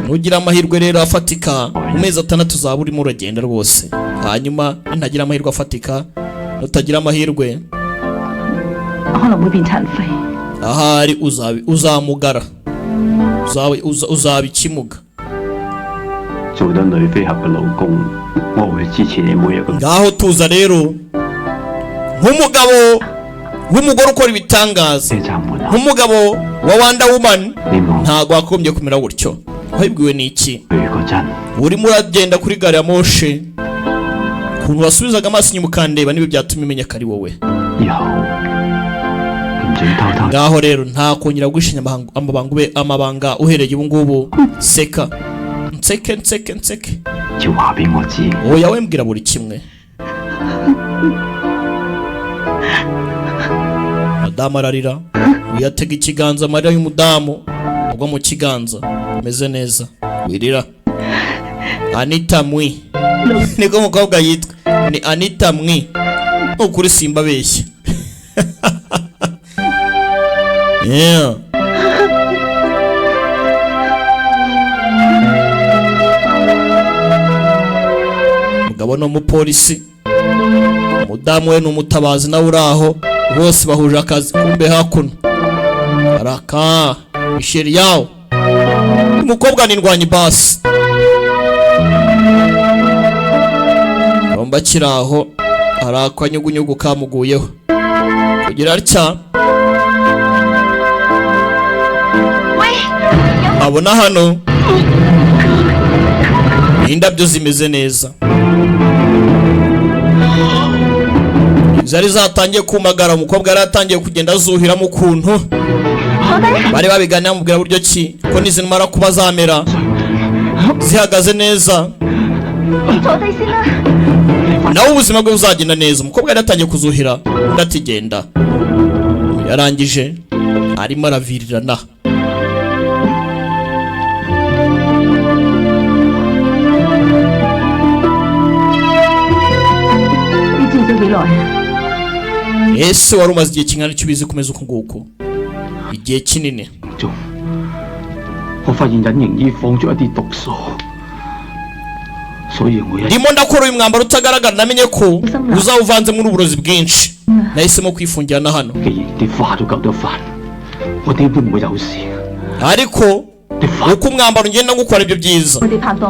S4: nugira amahirwe rero afatika mu mezi 6 zaba urimo uragenda rwose hanyuma ntagira amahirwe afatika utagira amahirwe ahari uzamugara uzaba ikimuga ngaho tuza rero nk'umugabo nk'umugore ukora ibitangaza nk'umugabo wa Wanda Woman ntago akombye kumera gutyo wabibwiwe n'iki urimo uragenda kuri gare ya moshi kuntu wasubizaga amaso inyuma ukandeba nibi byatuma imenya kari wowe ngaho rero nta kongera gushinya amabanga uhereye ubu ngubu seka nseke oya wembwira buri kimwe umudamu ararira uyatega ikiganza amarira y'umudamu ubwo mu kiganza meze neza wirira Anita Mwi niko mukobwa yitwa ni Anita Mwi ukuri simba beshya yeah mugabo no mupolisi umudamu we n'umutabazi nawe uraho bose bahuje akazi kumbe hakuno araka isheri yawo umukobwa n'indwanyi basi romba kiraho arakwa nyugunyugu kamuguyeho kugira atya abona hano indabyo zimeze neza zari zatangiye kumagara umukobwa yari atangiye kugenda azuhiramo ukuntu bari babiganira mubwira buryo ki ko nizimara kuba zamera zihagaze neza nawe ubuzima bwe buzagenda neza umukobwa yari atangiye kuzuhira ndatigenda yarangije arimo aravirirana ese wari umaze igihe kingana icyo ubizi kumeza uko nguko igihe kinini ndimo ndakora uyu mwambaro utagaragara namenye ko uzawuvanze muri uburozi bwinshi nahisemo kwifungira na hano ariko uko umwambaro ngenda ngukora ibyo byiza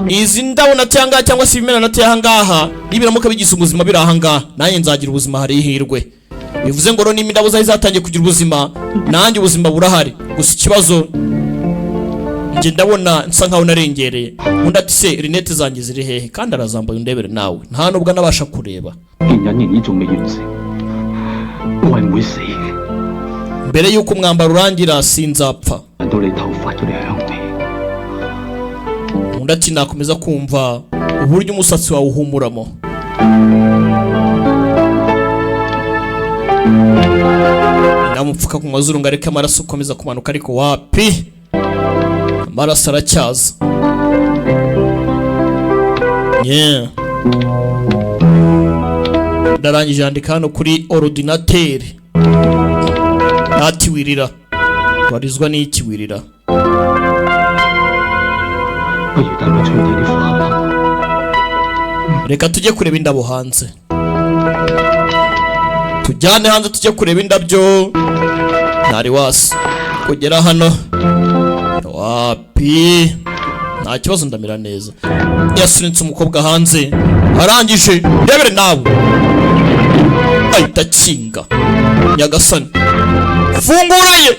S4: izi ndabo nateye ahangaha cyangwa se ibimera nateye ahangaha nibiramuka bigize ubuzima biri ahangaha nanjye nzagira ubuzima hari ihirwe bivuze ngo rero indabo zari zatangiye kugira ubuzima nanjye ubuzima burahari gusa ikibazo njye ndabona nsa nkaho narengereye undi ati se rinete zanjye ziri hehe kandi arazambaye undebere nawe nta nubwo anabasha kureba mbere yuko umwambaro urangira sinzapfa undi ati nakomeza kumva uburyo umusatsi wawe uhumuramo namupfuka ku mazuru ngo areke amaraso ukomeza kumanuka ariko wapi amaraso aracyaza yeah ndarangije yandika hano kuri ordinateri ati wirira warizwa n'iki wirira reka tujye kureba indabo hanze tujyane hanze tujye kureba indabyo ntari wasi kugera hano wapi nta kibazo ndamera neza yasunitse umukobwa hanze arangije ndebere nawe ahita akinga nyagasani funguraye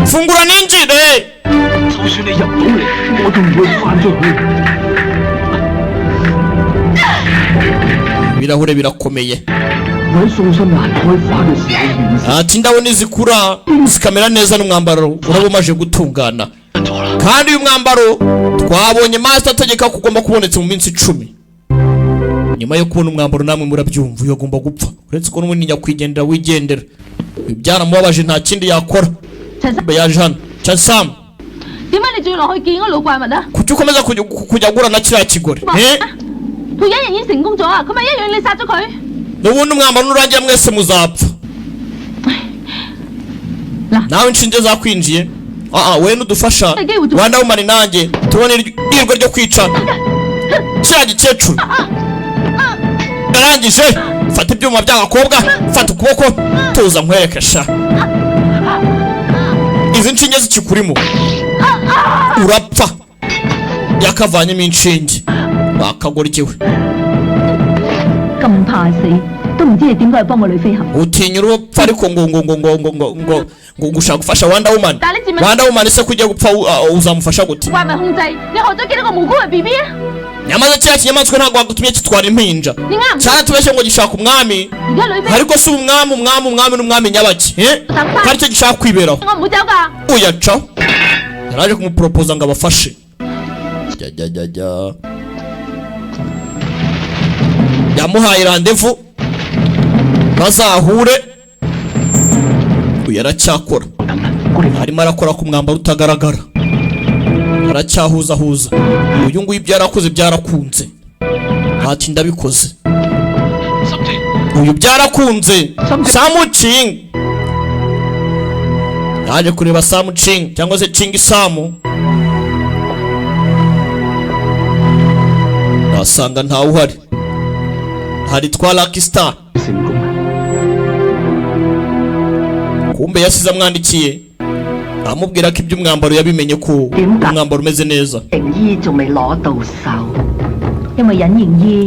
S4: fungura ninjire ibirahure birakomeye ati ndabona izikura zikamera neza n'umwambaro uraba umaje gutungana kandi uyu mwambaro twabonye master ategeka kugomba kubonetse mu minsi 10 nyuma yo kubona umwambaro namwe murabyumva uyo agomba gupfa uretse ko n'umuntu nyakwigendera wigendera ibyara mubabaje nta kindi yakora yaje hano Chansam
S8: Dimana ni lo去見嗰老怪物啊
S4: kuki ukomeza kujya gura na kiriya kigore
S8: 佢一樣已經成功咗啊，佢咪一樣你殺咗佢
S4: n'ubundi umwambaro nurangira mwese muzapfa nawe inshinge zakwinjiye we nudufasha Rwanda Woman nanjye tubone irwa ryo kwica cya gikecuru narangije fata ibyuma by'agakobwa fata ukuboko tuza nkwerekesha izi nshinge zikikurimo urapfa yakavanyemo inshinge bakagoryewe
S6: 咁怕死，都唔知你點解去幫個女飛行。
S4: utinya urupfu ariko ngo gushaka gufasha Rwanda Woman Rwanda Woman se kujya gupfa uzamufasha gute
S8: 怪物控制，你害咗幾多個無辜嘅 BB 啊？
S4: nyamaze cya kinyamaswa ntabwo wagutumye kitwara impinja cyaratubeshye ngo gishaka umwami ariko si umwami n'umwami nyabaki kandi cyo gishaka kwiberaho uyaca yaraje kumuporopoza ngo abafashe yamuhaye randevu bazahure yaracyakora arimo arakora ku mwambaro utagaragara aracyahuza uyu nguyu byarakoze byarakunze ati ndabikoze uyu byarakunze Samuching yaje kureba Samuching cyangwa se Ching Samu asanga ntawe uhari hari twa Lucky Star kumbe yasize amwandikiye amubwira ko iby'umwambaro yabimenye ko umwambaro umeze neza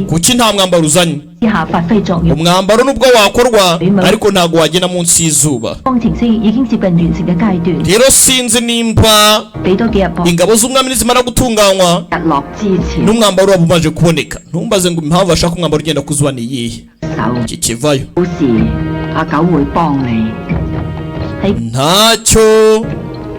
S4: kuki nta mwambaro uzanye umwambaro nubwo wakorwa ariko ntago wagena munsi y'izuba rero sinzi nimba ingabo z'umwami nizimara gutunganywa n'umwambaro waba umaze kuboneka ntumbaze ngo impamvu bashaka umwambaro ugenda ku zuba ni iyihe kikivayo ntacyo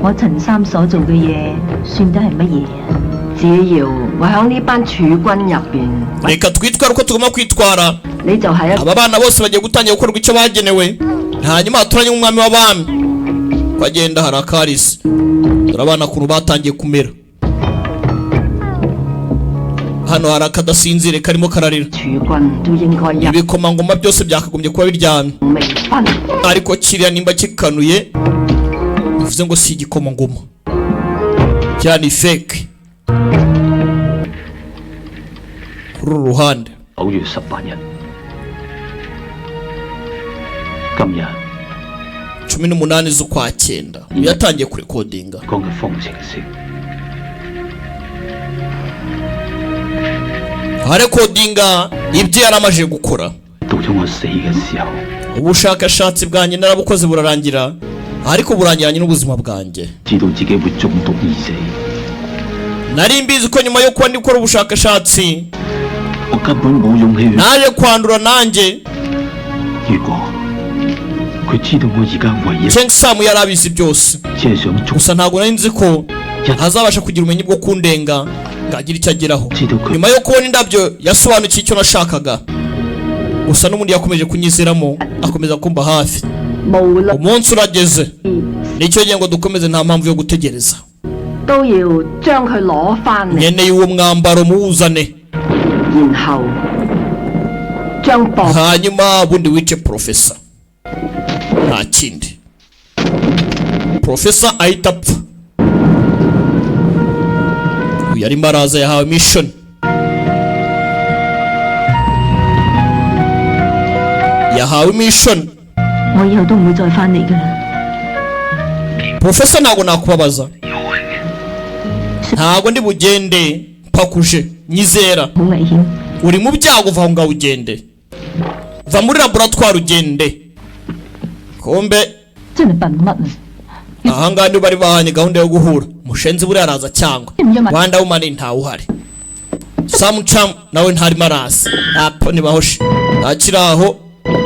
S6: 我陳三所做嘅嘢算得係乜嘢啊？
S7: 只要我喺呢班儲軍入邊，
S4: reka twitware uko tugomba kwitwara
S7: 你就係
S4: aba bana bose bagiye gutangira gukorwa icyo bagenewe hanyuma haturanye umwami w'abami bagenda harakarisi turabana kuntu batangiye kumera hano hari akadasinzire karimo kararira ibikomangoma byose byakagombye kuba biryamye ariko kiriya nimba kikanuye bivuze ngo si igikomangoma cyane fake kuri uru ruhande
S5: 9月18日 今日
S4: 18 z'ukwa 9 yatangiye kurekodinga
S5: 講嘅方程式
S4: harekodinga ibyo yaramaje gukora
S5: 到咗我死嘅時候
S4: ubushakashatsi bwanjye narabukoze burarangira ariko burangiranye n'ubuzima bwanjye
S5: 知道自己會中毒而死
S4: nari mbizi ko nyuma yo kuba ndi gukora ubushakashatsi
S5: 我根本冇勇氣
S4: naje kwandura nanjye
S5: 如果佢知道我而家唯一
S4: Cheng Sam yarabizi byose
S5: 只係想捉
S4: gusa ntabwo nari nzi ko azabasha kugira ubumenyi bwo kundenga ngagira icyo ageraho nyuma yo kubona indabyo yasobanukiye icyo nashakaga gusa n'ubundi yakomeje kunyizeramo akomeza kumba hafi umunsi urageze nicyo gihe ngo dukomeze nta mpamvu yo gutegereza
S7: 都要將佢攞翻嚟，
S4: nkeneye uwo mwambaro muwuzane
S7: 然後將博
S4: hanyuma bundi wice profesa nta kindi profesa ahita apfa uyu arimo araza yahawe mission yahawe mission
S6: 我以後都唔會再翻嚟㗎啦。
S4: profesa ntabwo nakubabaza ntabwo ndi bugende mpakuje nyizera
S6: 好危險，
S4: uri mu byago uva aho ngaho ugende va muri laboratwari ugende kombe
S6: 真係笨乜啊！
S4: aha ngaha niba bari bahanye gahunda yo guhura mushenzi buriya araza cyangwa Rwanda w'umani ntawe uhari Samucham nawe ntarimo araza apfa ntibahoshe ntakiri aho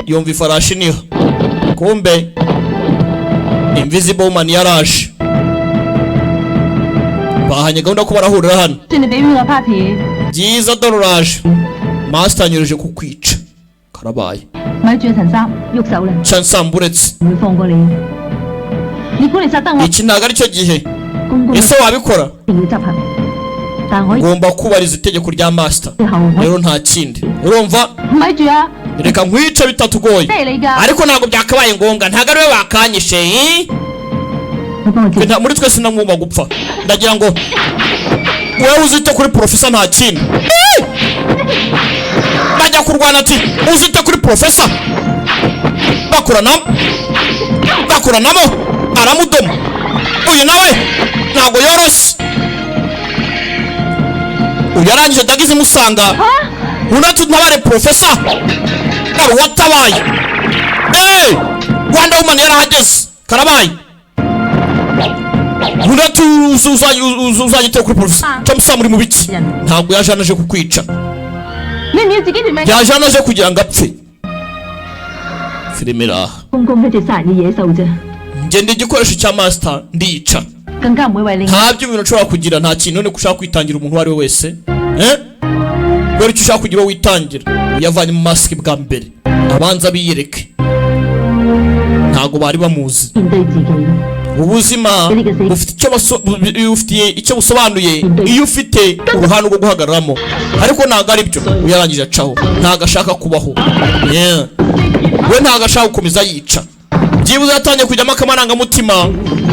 S4: yumva ifarashi niho kombe invisible woman yaraje bahanye gahunda ko barahurira hano
S8: 算你俾邊個 party？
S4: byiza dore uraje master anyureje kukwica karabaye
S6: 咪住啊，陳生，喐手啦，
S4: Chansam buretse
S6: 唔會放過你。
S8: 你估你殺得我？
S4: iki ntabwo ari cyo gihe
S6: 公公一
S4: ese wabikora
S6: 定要執行，但可以
S4: ngomba kubariza itegeko rya master
S6: 之後我
S4: rero nta kindi urumva
S8: 咪住啊！
S4: reka nkwice bitatugoye
S8: 咩嚟㗎？
S4: ariko ntabwo byakabaye ngombwa ntabwo ariwe bakanyishe
S6: 你幫我接。
S4: muri twese namwumva gupfa ndagira ngo wowe uzite kuri profesa nta kindi bajya kurwana ati uzite kuri profesa bakuranamo aramudoma uyu nawe ntabwo yoroshye uyu yarangije dagize imusanga unatu ntabare profesa ari watabaye Rwanda woman yarahageze karabaye unatu uzagite kuri profesa Chamusa muri mu biki ntabwo yaje anaje kukwica
S8: 你唔要自己條命？
S4: yaje anaje kugira ngo apfe filime iraha
S6: 公公一隻殺人嘅野獸啫，
S4: ngenda igikoresho cya master ndica
S6: 更加唔會為你。
S4: nta by'ibintu ushobora kugira nta kintu none ushaka kwitangira umuntu uwo ari we wese kubera icyo ushaka kugira uwo witangira uyavanye mu masike bwa mbere abanza biyereke nta ntago bari bamuzi
S6: 面對自己。
S4: ubuzima bufitiye icyo busobanuye iyo ufite uruhande rwo guhagararamo, ariko ntago ari byo uyarangije acaho, ntago ashaka kubaho. We ntago ashaka gukomeza yica, byibuze yatangiye kujyamo akamarangamutima,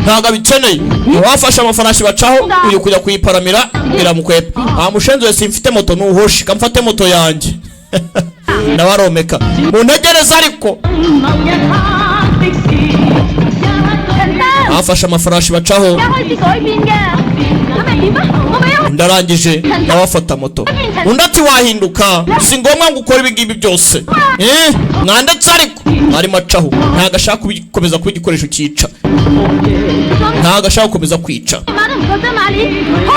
S4: ntago abikeneye. Wafashe amafarashi bacaho, uyu kujya kuyiparamira biramukwepa. Mushenzi wese mfite moto nuhoshi kamfate moto yanjye nabaromeka mu ntegereza, ariko afashe amafarashi bacaho, ndarangije nawe afata moto. Undi ati wahinduka, si ngombwa ngo ukore ibingibi byose. Mwandetse ariko arimo acaho, ntago ashaka gukomeza kuba igikoresho cyica, ntago ashaka gukomeza kwica.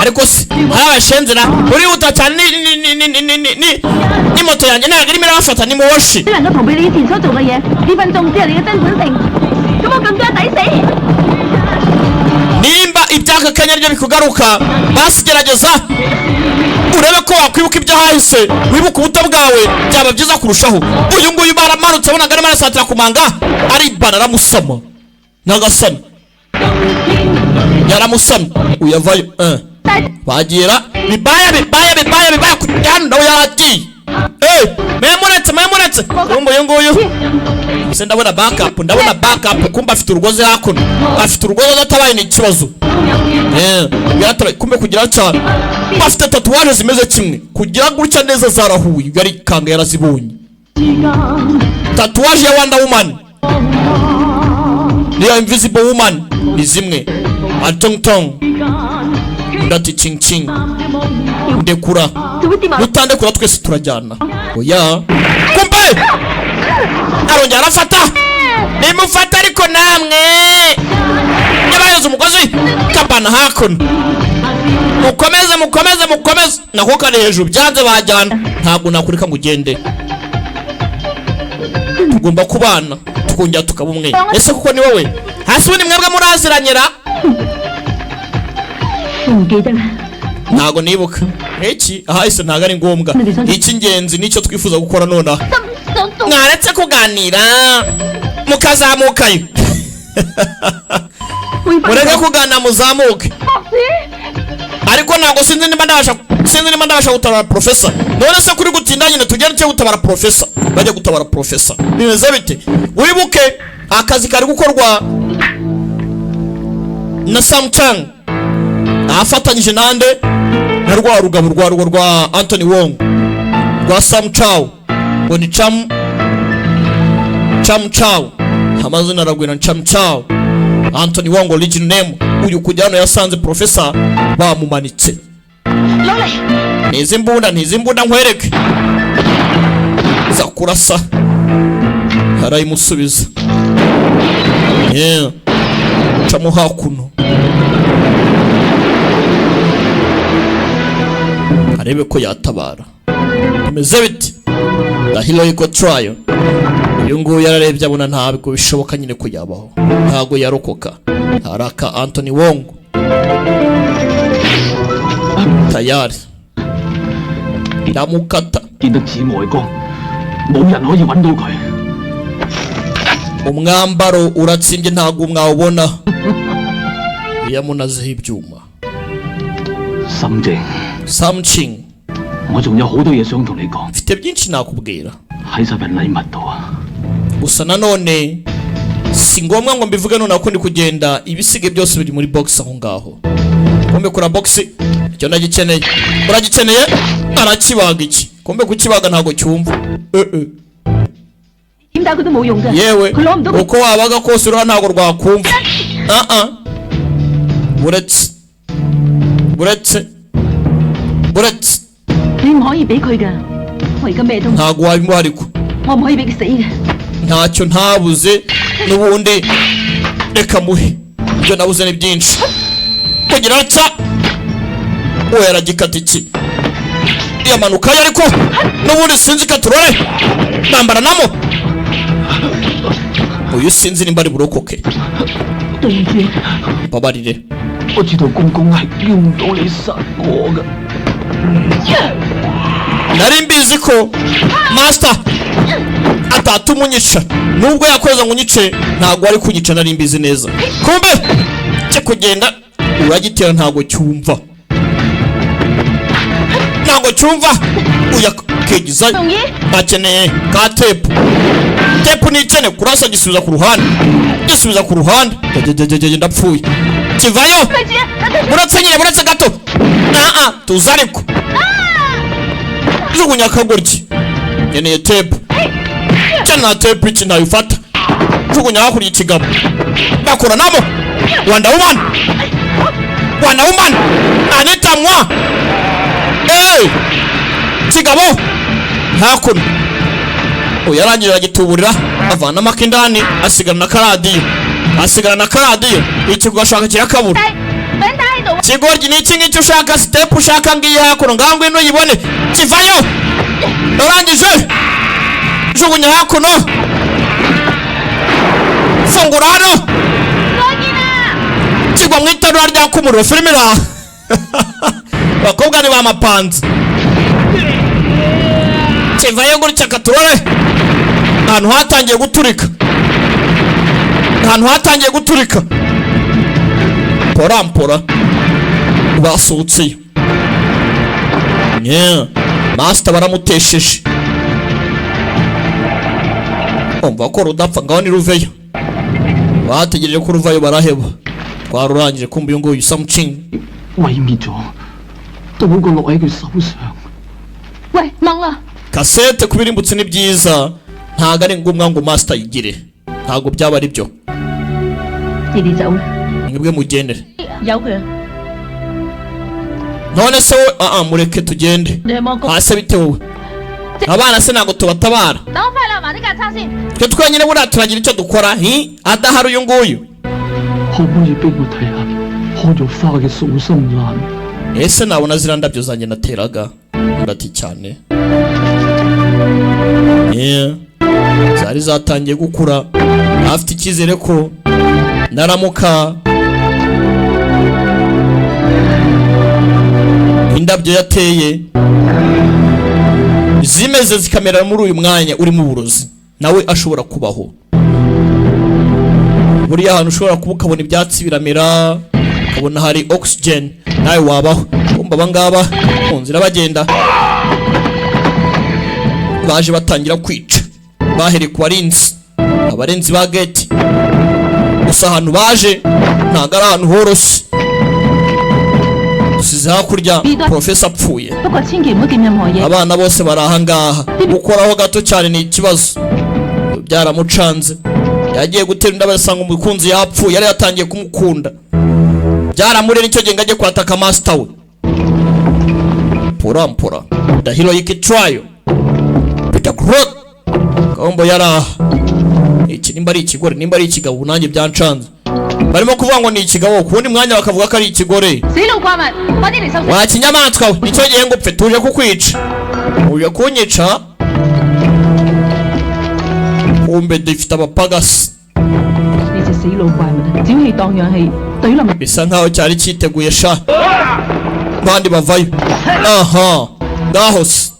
S4: Ariko se arabashenzera urihuta cyane, ni moto yanjye ntago irimo irabafata, ni muwoshi. Nimba ibyaka kanya ryo bikugaruka, basi gerageza urebe ko wakwibuka ibyo hahise, wibuka ubuto bwawe, byaba byiza kurushaho. Uyu nguyu baramanutse bonaga arimo arasatira kumanga, aribana aramusama nagasana, yaramusama uyavayo. Bagira bibaya kujyana nawe yaragiye. Memuretse uyu nguyu se ndabona backup, kumba afite urugoze hakuno, afite urugoze adatabaye ni ikibazo. Kumbe kugira cyane afite tatuwaje zimeze kimwe, kugira gutya neza zarahuye, yari kanga yarazibonye. Tatuwaje ya Wonder Woman niyo Invisible Woman ni zimwe. Atong ndati ching ndekura dutandekura twese turajyana. Oya kumbe arongera arafata, nimufata ariko namwe yabayoza umugozi kabana hakuno. Mukomeze nako kare hejuru, byanze bajyana, ntabwo nakurika ngo ugende. Tugomba kubana tukongera tukaba umwe. Ese kuko ni wowe hasi ubundi mwebwe muraziranyera? Ntago nibuka iki ahahise, ntago ari ngombwa. Icy'ingenzi nicyo twifuza gukora nonaha. Mwaretse kuganira mukazamukayo. Mureke kuganira muzamuke. Ariko ntago sinzi nimba ndabasha gutabara professor. None se kuri gutinda nyine tugende cyo gutabara professor, bajya gutabara professor. Bimeze bite? Wibuke akazi kari gukorwa na Samchang afatanyije nande na rwa rugabo rwa Anthony Wong rwa Sam Chow, ngo ni Cham Chow, amazina aragwira Cham Chow. Anthony Wong original name. Uyu kujyano yasanze professor bamumanitse. Nizimbunda nkwereke zakurasa, harayimusubiza. Chamu hakuno arebe ko yatabara. Bimeze biti the heroic trial. Uyu nguyu yararebye abona ntabwo bishoboka nyine ko yabaho, ntago yarokoka. Haraka Anthony Wong tayari ndamukata. Umwambaro uratsimbye ntago mwawubona, yamunazeho ibyuma. Something mfite byinshi nakubwira, gusa nanone si ngombwa ngo mbivuge none ko ndi kugenda. Ibisige byose biri muri box aho ngaho. Kombe kura box icyo nagikeneye. Uragikeneye? Arakibaga iki? Kombe kukibaga ntago cyumva. Yewe uko wabaga kose ura ntago rwakumva. Buretse ntago wabimuha, ariko ntacyo ntabuze n'ubundi reka muhe. Ibyo nabuze ni byinshi. Kugira atya uwo yaragikata iki yamanukayo, ariko n'ubundi sinzi katurore nambara namo. Uyu sinzi nimba ari burokoke. Babarire. Nari mbizi ko master atatuma unyica. Nubwo yakoze ngo unyice ntabwo ari kunyica nari mbizi neza. Kumbe cyo kugenda uragitera ntabwo cyumva. Ntabwo cyumva uyakegiza bakeneye ka tepu. Tepu ni ikene kurasa gisubiza ku ruhande. Gisubiza ku ruhande. Ndapfuye. Kivayo. Buratse gato. Tuzariko. Jugunya kagoryi. Nkeneye tepu. Cyana tepu iki ntayufata. Jugunya hakuri ikigabo. Bakora namo. Rwanda woman. Anita mwa. Kigabo. Hakuno. Yarangirira gituburira avana makindani asigana na karadiyo ikigo ashaka kirakabura. Kigoryi ni iki ngicyo ushaka step ushaka ngiye hakuno ngangwe no yibone kivayo. Urangije jugunya hakuno. Fungura hano. Kigwa mwitarura rya kumuro filmira. Bakobwa ni ba mapanzi. Kivayo gutya katurore. Ahantu hatangiye guturika. Porampora basutse. Master baramutesheje. Umva ko rudapfa ngaho ni ruveyo. Bategereje ko ruvayo baraheba. Twarurangije kumva uyu nguyu Samching.
S5: 毀滅咗，都好過落喺佢手上。
S8: 喂，掹啦！
S4: Kasete kubirimbutse ni byiza ntago ari ngombwa ngo master yigire ntago byaba ari byo. Mwebwe mugendere. None se mureke tugende. Hase bite wowe? Abana se ntago tubatabara. Twe twenyine buriya turagira icyo dukora adahari uyu nguyu.
S5: 可唔可以俾我睇下開咗花嘅素心蘭？
S4: Ese nabona ziriya ndabyo zanjye nateraga ndati cyane. Zari zatangiye gukura. Afite icyizere ko naramuka indabyo yateye zimeze zikamera muri uyu mwanya urimo uburozi nawe ashobora kubaho. Buriya ahantu ushobora kuba ukabona ibyatsi biramera ukabona hari oxygen nawe wabaho. Kumva abangaba mu nzira bagenda baje batangira kwica. Bahere ku abarenzi ba gate. Gusa ahantu baje ntago ari ahantu horoshye. Dusize hakurya professor apfuye. Abana bose bari ahangaha. Gukoraho gato cyane ni ikibazo. Byaramucanze. Yagiye gutera indabo asanga umukunzi yapfuye yari yatangiye kumukunda. Byaramure nicyo gihe ngaje kwataka master we. Porampora. The heroic trial. Peter Crot. Kombo yara. Iki nimba ari ikigore nimba ari ikigabo nanjye byancanze. Barimo kuvuga ngo ni ikigabo kundi mwanya bakavuga ko ari ikigore. Wa kinyamatwa nicyo gihe ngo pfe tuje kukwica. Uje kunyica. Kumbe dufite abapagasi. Bisa nkaho cyari cyiteguye sha. Bandi bavayo. Ngahose.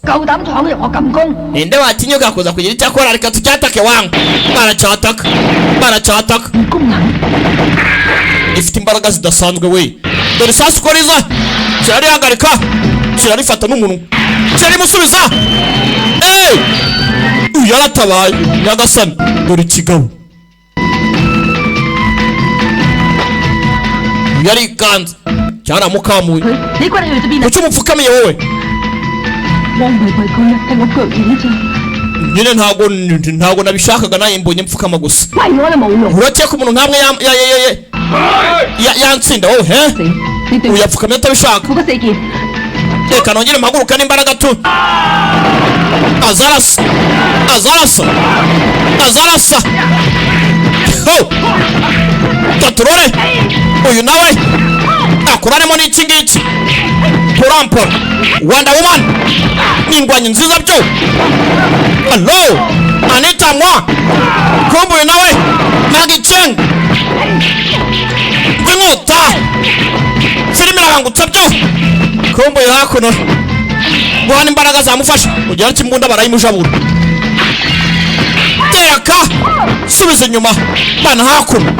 S4: Ninde watinyuka kuza kugira icyo akora reka tucyatake wangu. Baracyataka. Ifite imbaraga zidasanzwe we. Dore sasa ukoriza. Cyari hagarika. Cyari fata n'umuntu. Cyari musubiza. Yaratabaye Nyagasani dore ikigabo. Yari kanze cyaramukamuye. Kuki umupfukamiye wowe? Nyine ntago nabishakaga naye mbonye mfukama gusa. Uratiye ko umuntu nkamwe yantsinda wowe uyapfukamye atabishaka. Reka nongere mpaguruka n'imbaraga tu. Azarasa. Taturore. Uyu nawe akuraremo n'iki ngiki. Porampora. Wanda woman. Ningwanyi nziza byo. Hello. Anita mwa. Kombo uyu nawe. Magicheng. Ngwinota. Filime irabangutse byo. Kombo yo hakuno. Guhana imbaraga zamufasha. Ugera kimbunda barayimujabura. ka subiza inyuma bana hakuno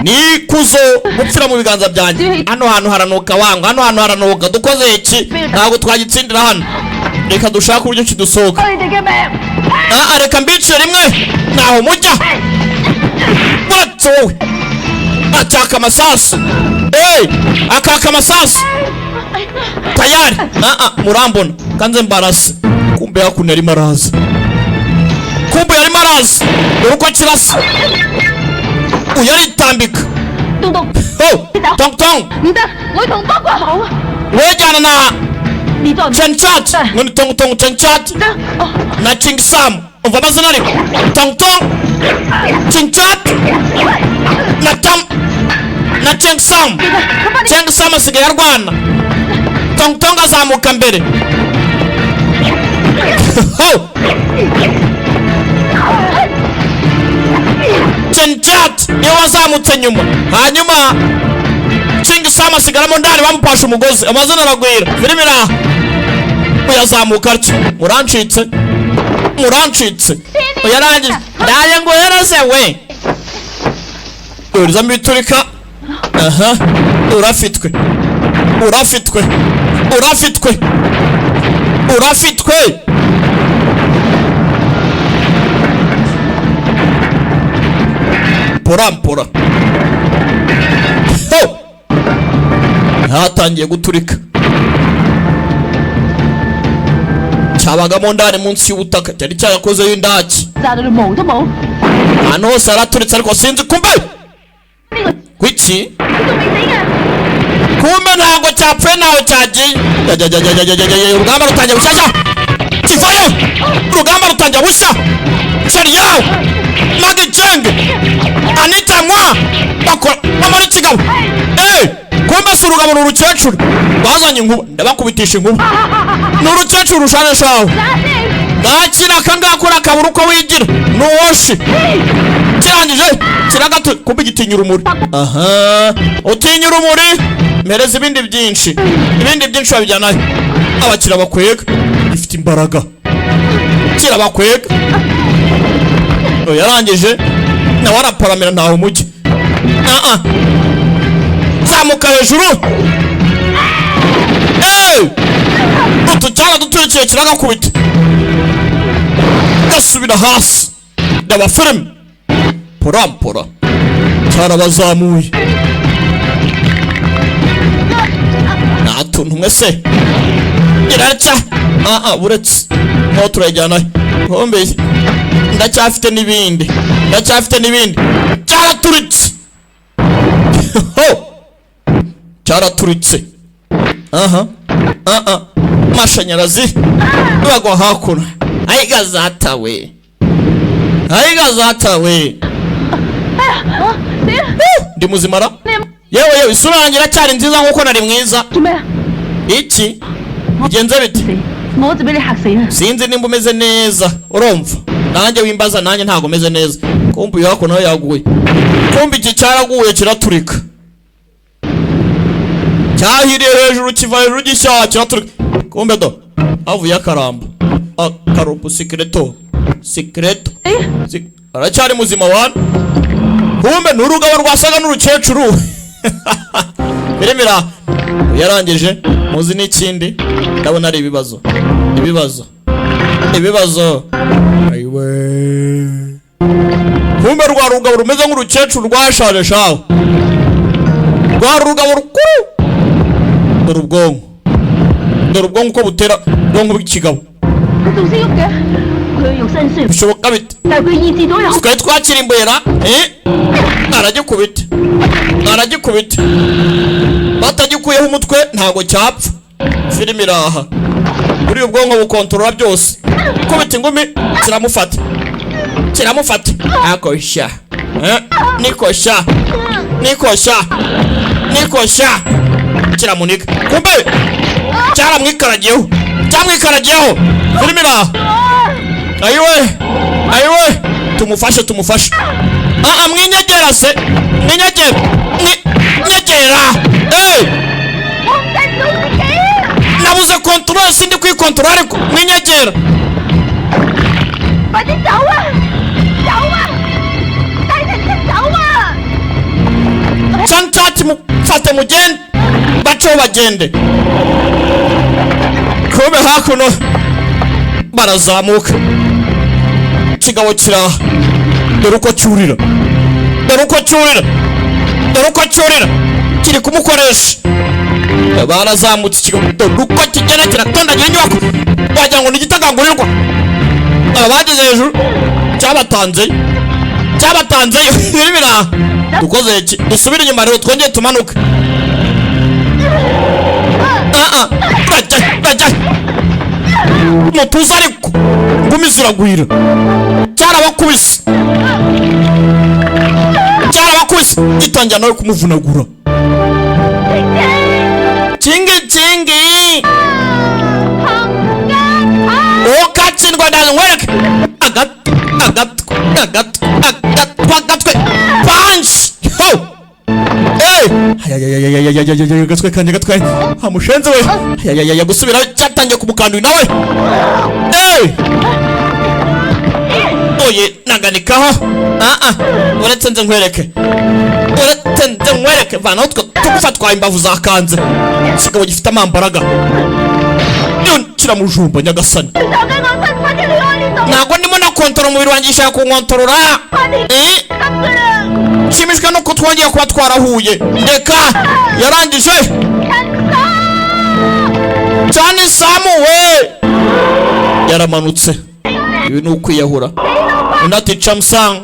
S4: ni kuzo gupfira mu biganza byanjye. Hano hantu haranuka wangu, hano hantu haranuka. Dukoze iki? Ntabwo twagitsindira hano. Reka dushaka uburyo kidusohoka. Reka mbicire rimwe naho mujya. Wowe ataka amasasu. Akaka amasasu tayari. Murambona kanze mbarase. Kumbe hakuno ari maraza. Kumbe yari maraza. Uruko kirasa uyaritambika. Tong tong wejana na Chenchat ngoni tong tong Chenchat na Ching Sam. Umva amazina ariko Tong tong Chenchat na Tam na Ching Sam. Ching Sam asigaye arwana. Tong tong azamuka mbere. Chenchat niwe wazamutse nyuma. Hanyuma Ching Sam asigaramo ndani bamupasha umugozi. Amazina aragwira. Filimi iraha uyazamuka atyo. Murancitse uyarangije. Ndaye ngo yarase we. Urizamo ibiturika. Urafitwe. Pora hatangiye guturika. Cyabagamo ndani munsi y'ubutaka cyari cyayakoze y'indaki. Hano hose haraturitse ariko sinzi kumbe kwiki kumbe ntabwo cyapfuye nawe cyagiye. Urugamba rutangiye bushyashya. Kivayo urugamba rutangiye bushya. Sheri yawe Magiceng Anita mwa bakora bamara ikigabo. Kumbe si urugabo n'urukecuru bazanye inkuba ndabakubitisha inkuba. N'urukecuru rushane shaho nakira kangakora kabura uko wigira nuwoshi kirangije kiragatu kumbe gitinya urumuri. Utinya urumuri mereza ibindi byinshi babijyanayo. Abakira bakwega ifite imbaraga kira bakwega. Yarangije nawe araparamira ntaho mujye. Zamuka hejuru. Utucyana duturikiye kiragakubita gasubira hasi. Ndaba filime pora cyarabazamuye. Natuntu mwese iraca. Buretse nko turajyana hombe. Ndacyafite n'ibindi cyaraturitse. Mashanyarazi bagwa hakuno. Ayigazatawe ndi muzimara. Yewe isura yanjye iracyari nziza nkuko nari mwiza. Iki bigenze bite? Sinzi nimba umeze neza. Urumva nanjye wimbaza nanjye ntago meze neza. Kumbe yako nayo yaguye. Kumbe iki cyaraguye kiraturika. Cyahiriye hejuru kiva hejuru gishya kiraturika. Kumbe do avuye akarambo. Akaropo secreto. Aracyari muzima wana. Kumbe n'urugabo rwasaga n'urukecuru. Biremera yarangije muzi n'ikindi ndabona ari ibibazo. Ayiwe kumbe rwa rugabo rumeze nk'urukecuru rwashaje shaho. Rwa rugabo rukuru. Dore ubwonko uko butera ubwonko bw'ikigabo. Bishoboka bite? Twari twakira imbera. Aragikubita batagikuyeho umutwe ntago cyapfa. Filimi iraha buri ubwonko bukontorora byose. Kubita ingumi kiramufata akosha. Nikosha kiramunika. Kumbe cyamwikaragiyeho. Filimi iraha. Ayiwe tumufashe. Mwinyegera se. Nyegera. Nabuze ko control sindi kwikontorora ariko mwinyegera.
S8: 快啲走啊！走啊！帶人先走啊！
S4: Chanchati mufate mugende baco bagende. Kube hakuno barazamuka. Kigabo kira dore uko cyurira. Kiri kumukoresha. Barazamutse kigabo dore uko kigenda kiratondanya inyubako. Wagira ngo nigitagangurirwa. Abageze hejuru cyabatanze bibira. Dukoze iki dusubire inyuma rero twongeye tumanuka. Bajya mutuza ariko ngumi ziragwira. Cyarabakubise gitangira nawe kumuvunagura. Kingi okatsindwa ndangwereke agatwe punch. Gatwe amushenze we gusubira cyatangiye kumukandura nawe. Oye naganikaho. Uretse nze nkwereke vana utwo tugufatwa imbavu zakanze. Kigabo gifite amambaraga kiramujumba nyagasani. Ntabwo ndimo na kontorora umubiri wanjye ishaka kunkontorora. Nshimishwa nuko twongeye kuba twarahuye. Reka yarangije cyane Samu we yaramanutse. Ibi ni ukwiyahura. Unati Chamsang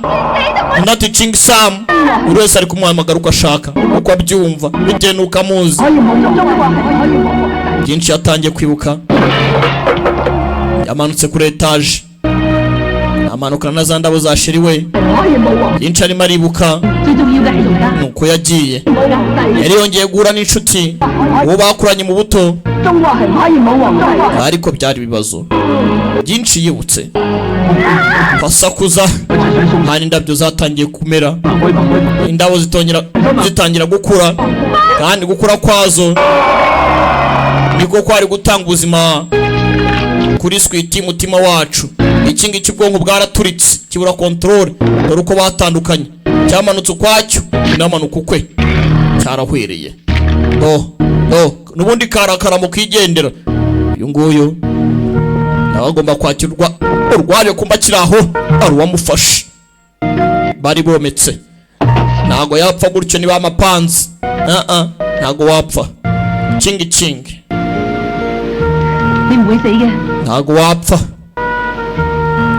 S4: unati Ching Sam. Buri wese ari kumuhamagara uko ashaka uko abyumva bitewe n'uko amuzi. Byinshi yatangiye kwibuka. Yamanutse kuri etage amanukana na za ndabo za shiriwe. Byinshi arimo aribuka nuko yagiye. Yari yongeye guhura n'inshuti uwo bakuranye mu buto, ariko byari ibibazo byinshi yibutse. Basakuza hari indabyo zatangiye kumera. Indabo zitangira gukura, kandi gukura kwazo niko kwari gutanga ubuzima kuri switi mutima wacu. Iki ngiki ubwonko bwaraturitse kibura control. Dore uko batandukanye. Cyamanutse ukwacyo n'amanuka ukwe. Cyarahwereye. Nubundi karakara mu kwigendera. Uyu nguyu nagomba kwakirwa urwaje kumba kiraho ari wamufashe. Bari bometse. Nago yapfa gutyo niba amapanzi. Nago wapfa. Kingi ntago wapfa.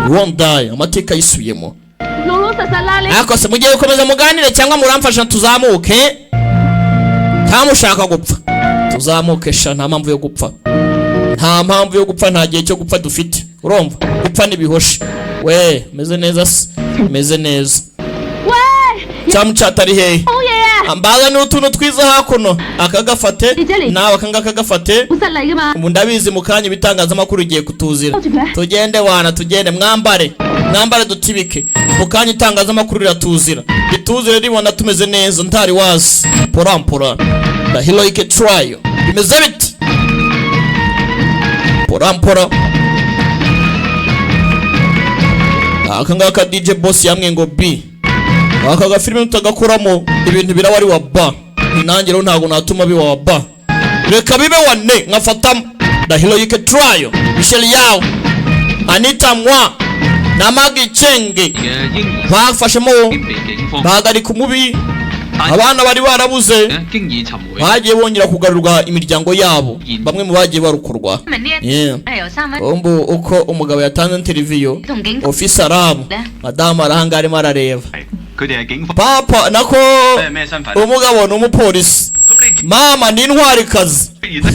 S4: You won't die. Amateka yisubiyemo. Ariko se mugiye gukomeza muganire cyangwa muramfasha tuzamuke? Ntamushaka gupfa. Tuzamuke sha, nta mpamvu yo gupfa. Nta gihe cyo gupfa dufite. Urumva? Gupfa nibihoshe. We, meze neza se. Meze neza. Cyamucatari hehe? Ambaza ni utuntu twiza hakuno. Akagafate nawe akagafate. Ubu ndabizi mukanya ibitangazamakuru igiye kutuzira. Tugende wana, tugende mwambare dutibike. Mukanya itangazamakuru riratuzira. Bituzire ribona tumeze neza ntari wazi. Porampora the heroic trial. Bimeze biti porampora. Akangaka DJ boss yamwe ngo B. Akaga filime utagakoramo ibintu birawari wa ba. Ninange rero ntago natuma biwa wa ba. Reka bibe wane nkafata the heroic trial. Michelle Yao Anita Mwa na Magi Chenge bafashemo bagari kumubi. Abana bari barabuze bagiye bongera kugarurwa imiryango yabo. Bamwe mu bagiye barukorwa. Ombo uko umugabo yatanze interview officer Aramu madama arahangare marareba. Papa nako umugabo n'umupolisi. Mama ni intwari kazi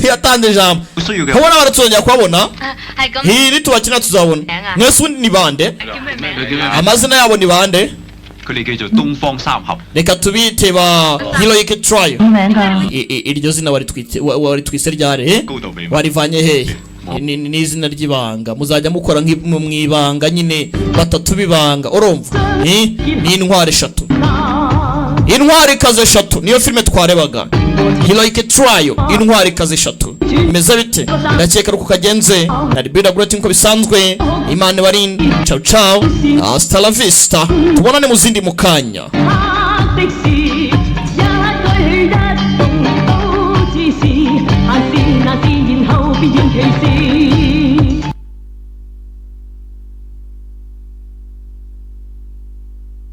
S4: yatanze ijambo. Kabona baratsongera kwabona. Hiri tubakina tuzabona. Mwese ni bande? Amazina yabo ni bande? Reka tubite ba heroic trial. Iryo zina wari twise ryare warivanye he? Ni izina ry'ibanga. Muzajya mukora mwibanga nyine batatu bibanga. Urumva? Ni intwari eshatu. Intwari kaze eshatu niyo filime twarebaga. Heroic Trial intwari kazi 3 imeze bite ndakeka ruko kagenze nari bida great nko bisanzwe Imana barin ciao ciao hasta la vista tubonane mu zindi mukanya